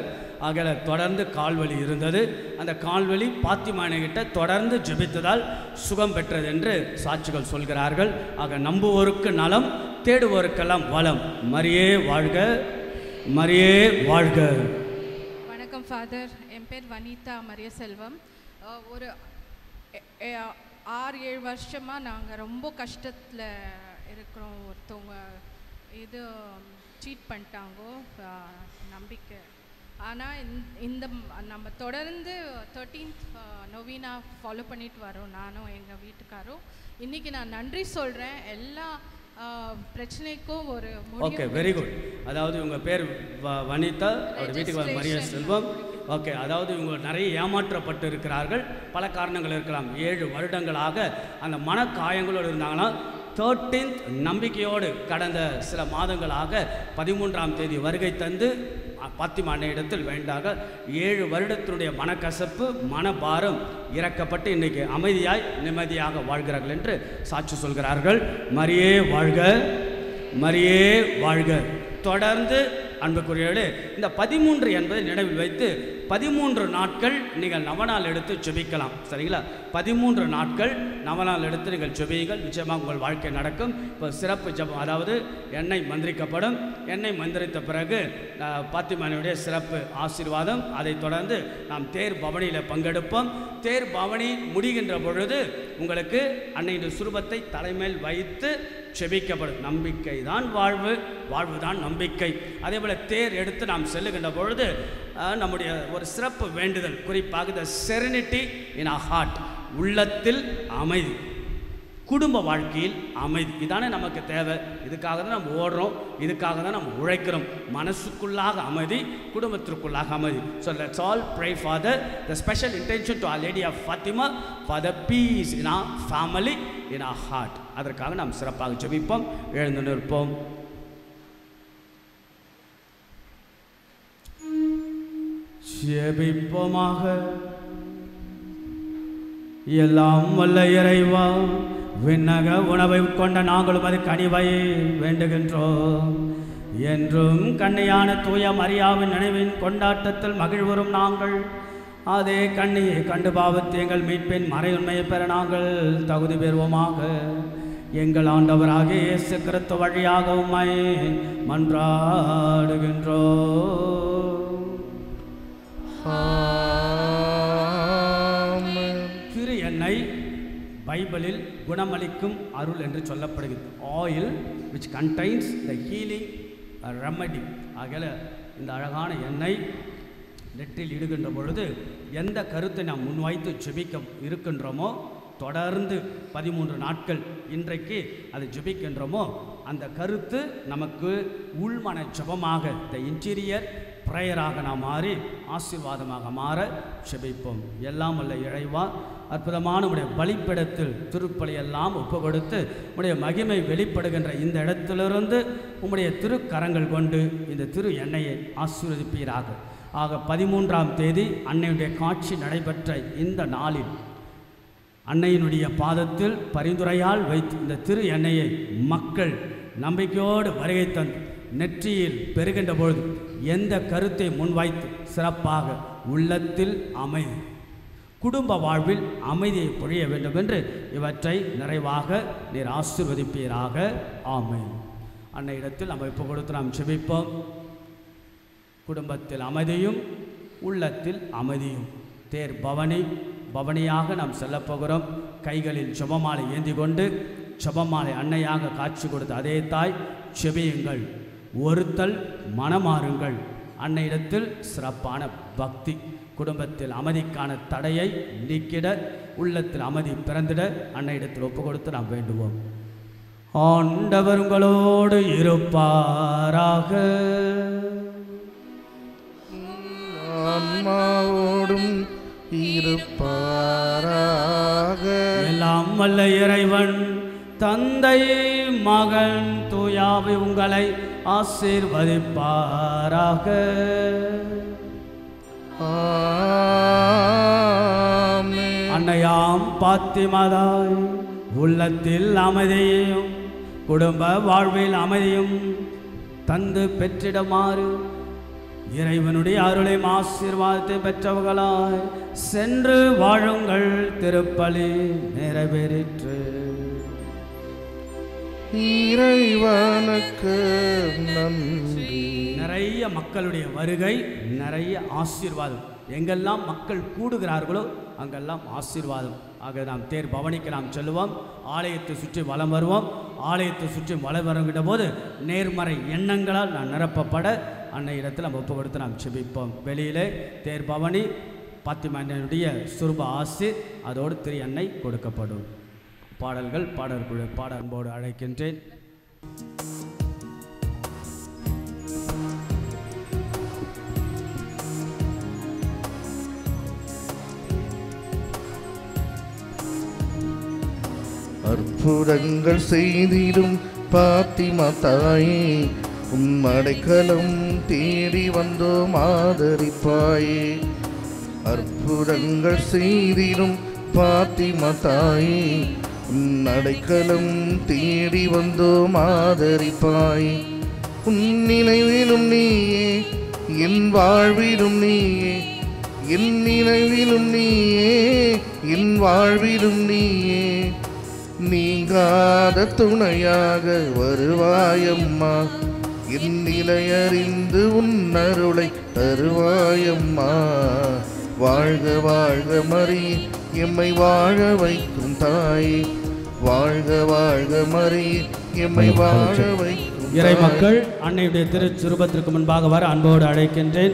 ஆக தொடர்ந்து கால்வலி இருந்தது. அந்த கால்வலி பாத்திமானிகிட்ட தொடர்ந்து ஜெபித்ததால் சுகம் பெற்றது என்று சாட்சிகள் சொல்கிறார்கள். ஆக நம்புவோருக்கு நலம், தேடுவோருக்கெல்லாம் வளம். மரியே வாழ்க, மரியே வாழ்க. வணக்கம் ஃபாதர். என் பேர் வனிதா மரிய செல்வம். ஒரு 6-7 வருஷமாக நாங்கள் ரொம்ப கஷ்டத்தில் இருக்கிறோம். ஒருத்தவங்க இது சீட் பண்ணிட்டாங்கோ நம்பிக்கை. ஆனால் இந்த நம்ம தொடர்ந்து 13th நொவீனா ஃபாலோ பண்ணிட்டு வரோம், நானும் எங்கள் வீட்டுக்காரும். இன்றைக்கி நான் நன்றி சொல்கிறேன். எல்லா பிரச்சனைக்கும் ஒரு ஓகே, வெரி குட். அதாவது உங்கள் பேர் வனிதா, அவர் வீட்டுக்கு மரிய செல்வம். ஓகே, அதாவது இவங்க நிறைய ஏமாற்றப்பட்டு இருக்கிறார்கள். பல காரணங்கள் இருக்கலாம். 7 வருடங்களாக அந்த மனக்காயங்களோடு இருந்தாங்கன்னா 13th நம்பிக்கையோடு கடந்த சில மாதங்களாக 13ஆம் தேதி வருகை தந்து பாத்திமா அன்னையிடத்தில் வேண்டாக 7 வருடத்தினுடைய மனக்கசப்பு மனபாரம் இறக்கப்பட்டு இன்றைக்கு அமைதியாய் நிம்மதியாக வாழ்கிறார்கள் என்று சாட்சி சொல்கிறார்கள். மரியே வாழ்க, மரியே வாழ்க. தொடர்ந்து அன்புக்குரியவர்களே, இந்த 13 என்பதை நினைவில் வைத்து 13 நாட்கள் நீங்கள் நவநாள் எடுத்து ஜெபிக்கலாம். சரிங்களா? 13 நாட்கள் நவநாள் எடுத்து நீங்கள் ஜெபியுங்கள். நிச்சயமாக உங்கள் வாழ்க்கை நடக்கும். இப்போ சிறப்பு ஜெபம், அதாவது எண்ணெய் மந்திரிக்கப்படும். எண்ணெய் மந்திரித்த பிறகு பாத்திமானுடைய சிறப்பு ஆசீர்வாதம். அதைத் தொடர்ந்து நாம் தேர் பவனியில் பங்கெடுப்போம். தேர் பவனி முடிகின்ற பொழுது உங்களுக்கு அன்னையின் சுரூபத்தை தலைமையில் வைத்து செபிக்கப்படும். நம்பிக்கை தான் வாழ்வு, வாழ்வு தான் நம்பிக்கை. அதே போல் தேர் எடுத்து நாம் செல்லுகின்ற பொழுது நம்முடைய ஒரு சிறப்பு வேண்டுதல், குறிப்பாக த செரெனிட்டி இன் அ ஹார்ட், உள்ளத்தில் அமைதி, குடும்ப வாழ்க்கையில் அமைதி. இதானே நமக்கு தேவை. இதுக்காக தான் நம்ம ஓடுறோம், இதுக்காக தான் நம்ம உழைக்கிறோம். மனசுக்குள்ளாக அமைதி, குடும்பத்திற்குள்ளாக அமைதி. So let's all pray for the special intention to Our Lady of Fatima for the peace in our family, in our heart. அதற்காக நாம் சிறப்பாக ஜெபிப்போம். எழுந்து நிற்போம். ஜெபிப்போமாக. எல்லாம் வல்ல இறைவா, விண்ணக உணவை கொண்ட நாங்களும் அது கனிவை வேண்டுகின்றோம். என்றும் கண்ணியான தூய மரியாவின் நினைவின் கொண்டாட்டத்தில் மகிழ்வரும் நாங்கள் அதே கண்ணியை கண்டு பாவத்து எங்கள் மீட்பின் மறையுண்மையை பெற நாங்கள் தகுதி பெறுவோமாக. எங்கள் ஆண்டவராகிய இயேசு கிறிஸ்து வழியாக உம்மை மன்றாடுகின்றோம். திரு எண்ணெய் பைபிளில் குணமளிக்கும் அருள் என்று சொல்லப்படுகிறது. Oil which contains the healing remedy. ஆகல இந்த அழகான எண்ணெய் நெற்றில் இடுகின்ற பொழுது எந்த கருத்தை நாம் முன்வைத்து ஜெபிக்க இருக்கின்றோமோ, தொடர்ந்து 13 நாட்கள் இன்றைக்கு அதை ஜெபிக்கின்றோமோ, அந்த கருத்து நமக்கு உள்மன ஜெபமாக, த இன்டீரியர் ப்ரேயராக நாம் மாறி ஆசீர்வாதமாக மாற ஜெபிப்போம். எல்லாம் வல்ல இறைவா, அற்புதமான உடைய பலிப்பிடத்தில் திருப்பலி எல்லாம் ஒப்பு கொடுத்து உடைய மகிமை வெளிப்படுகின்ற இந்த இடத்திலிருந்து உம்முடைய திருக்கரங்கள் கொண்டு இந்த திரு எண்ணெயை ஆசீர்வதிப்பீராக. ஆக 13ஆம் தேதி அன்னையுடைய காட்சி நடைபெற்ற இந்த நாளில் அன்னையினுடைய பாதத்தில் பரிந்துரையால் வைத்து இந்த திரு எண்ணெயை மக்கள் நம்பிக்கையோடு வருகை தந்து நெற்றியில் பெறுகின்ற பொழுது எந்த கருத்தை முன்வைத்து சிறப்பாக உள்ளத்தில் அமைதி, குடும்ப வாழ்வில் அமைதியை பொழிய வேண்டும் என்று இவற்றை நிறைவாக நீர் ஆசீர்வதிப்பீராக. ஆமென். அன்னையிடத்தில் அமைப்பு கொடுத்து நாம் ஜெபிப்போம். குடும்பத்தில் அமைதியும் உள்ளத்தில் அமைதியும். தேர் பவனியாக நாம் செல்லப்போகிறோம். கைகளில் ஜெபமாலை ஏந்தி கொண்டு ஜெபமாலை அன்னையாக காட்சி கொடுத்து அதே தாய் ஜெபியுங்கள், ஒருத்தல் மனமாறுங்கள். அன்னையிடத்தில் சிறப்பான பக்தி, குடும்பத்தில் அமைதிக்கான தடையை நீக்கிட, உள்ளத்தில் அமைதி பிறந்திட அன்னையிடத்தில் ஒப்பு கொடுத்து நாம் வேண்டுவோம். ஆண்டவர் உங்களோடு இருப்பாராக. ஆன்மாவோடும் இருப்பாராக. எல்லாம் வல்ல இறைவன் தந்தை மகன் தூயாவி உங்களை ஆசீர்வதிப்பாராக. அன்னையாம் பாத்திமாதாய் உள்ளத்தில் அமைதியும் குடும்ப வாழ்வில் அமைதியும் தந்து பெற்றிடுமாறு இறைவனுடைய அருளையும் ஆசீர்வாதத்தை பெற்றவர்களாய் சென்று வாழுங்கள். திருப்பலி நிறைவேறிற்று. இறைவனுக்கு நன்றி. நிறைய மக்களுடைய வருகை, நிறைய ஆசீர்வாதம். எங்கெல்லாம் மக்கள் கூடுகிறார்களோ அங்கெல்லாம் ஆசீர்வாதம். ஆக நாம் தேர் பவனிக்கு நாம் செல்லுவோம். ஆலயத்தை சுற்றி வலம் வருவோம். ஆலயத்தை சுற்றி வலம் வருகின்ற போது நேர்மறை எண்ணங்களால் நான் நிரப்பப்பட அன்னையிடத்தில் நம்ம ஒப்பு கொடுத்து நாம் செபிப்போம். வெளியிலே தேர் பவனி, பாத்திமா அன்னையுடைய சுரூப ஆசீர், அதோடு திரு எண்ணெய் கொடுக்கப்படும். பாடல்கள் பாடற்குழு பாட அன்போடு அழைக்கின்றேன். அற்புதங்கள் செய்திடும் பாத்திமா தாயே, உம் அடைக்கலம் தேடி வந்தோம் ஆதரிப்பாயே. அற்புதங்கள் செய்திடும் பாத்திமா தாயே, உம் அடைக்கலம் தேடி வந்தோம் ஆதரிப்பாயே. உன் நினைவிலும் நீயே, என் வாழ்விலும் நீயே, என் நினைவிலும் நீயே, என் வாழ்விலும் நீயே. நீங்காத துணையாக வருவாயம்மா, என் நிலையறிந்து உன் அருளை தருவாயம்மா. வாழ்க வாழ்க மரியே, எம்மை வாழ வைக்கும் தாயே. வாழ்க வாழ்க மரியே, எம்மை வாழ வைக்கும் இறை மக்கள் அன்னையுடைய திருச்சுரூபத்திற்கு முன்பாக வர அன்போடு அழைக்கின்றேன்.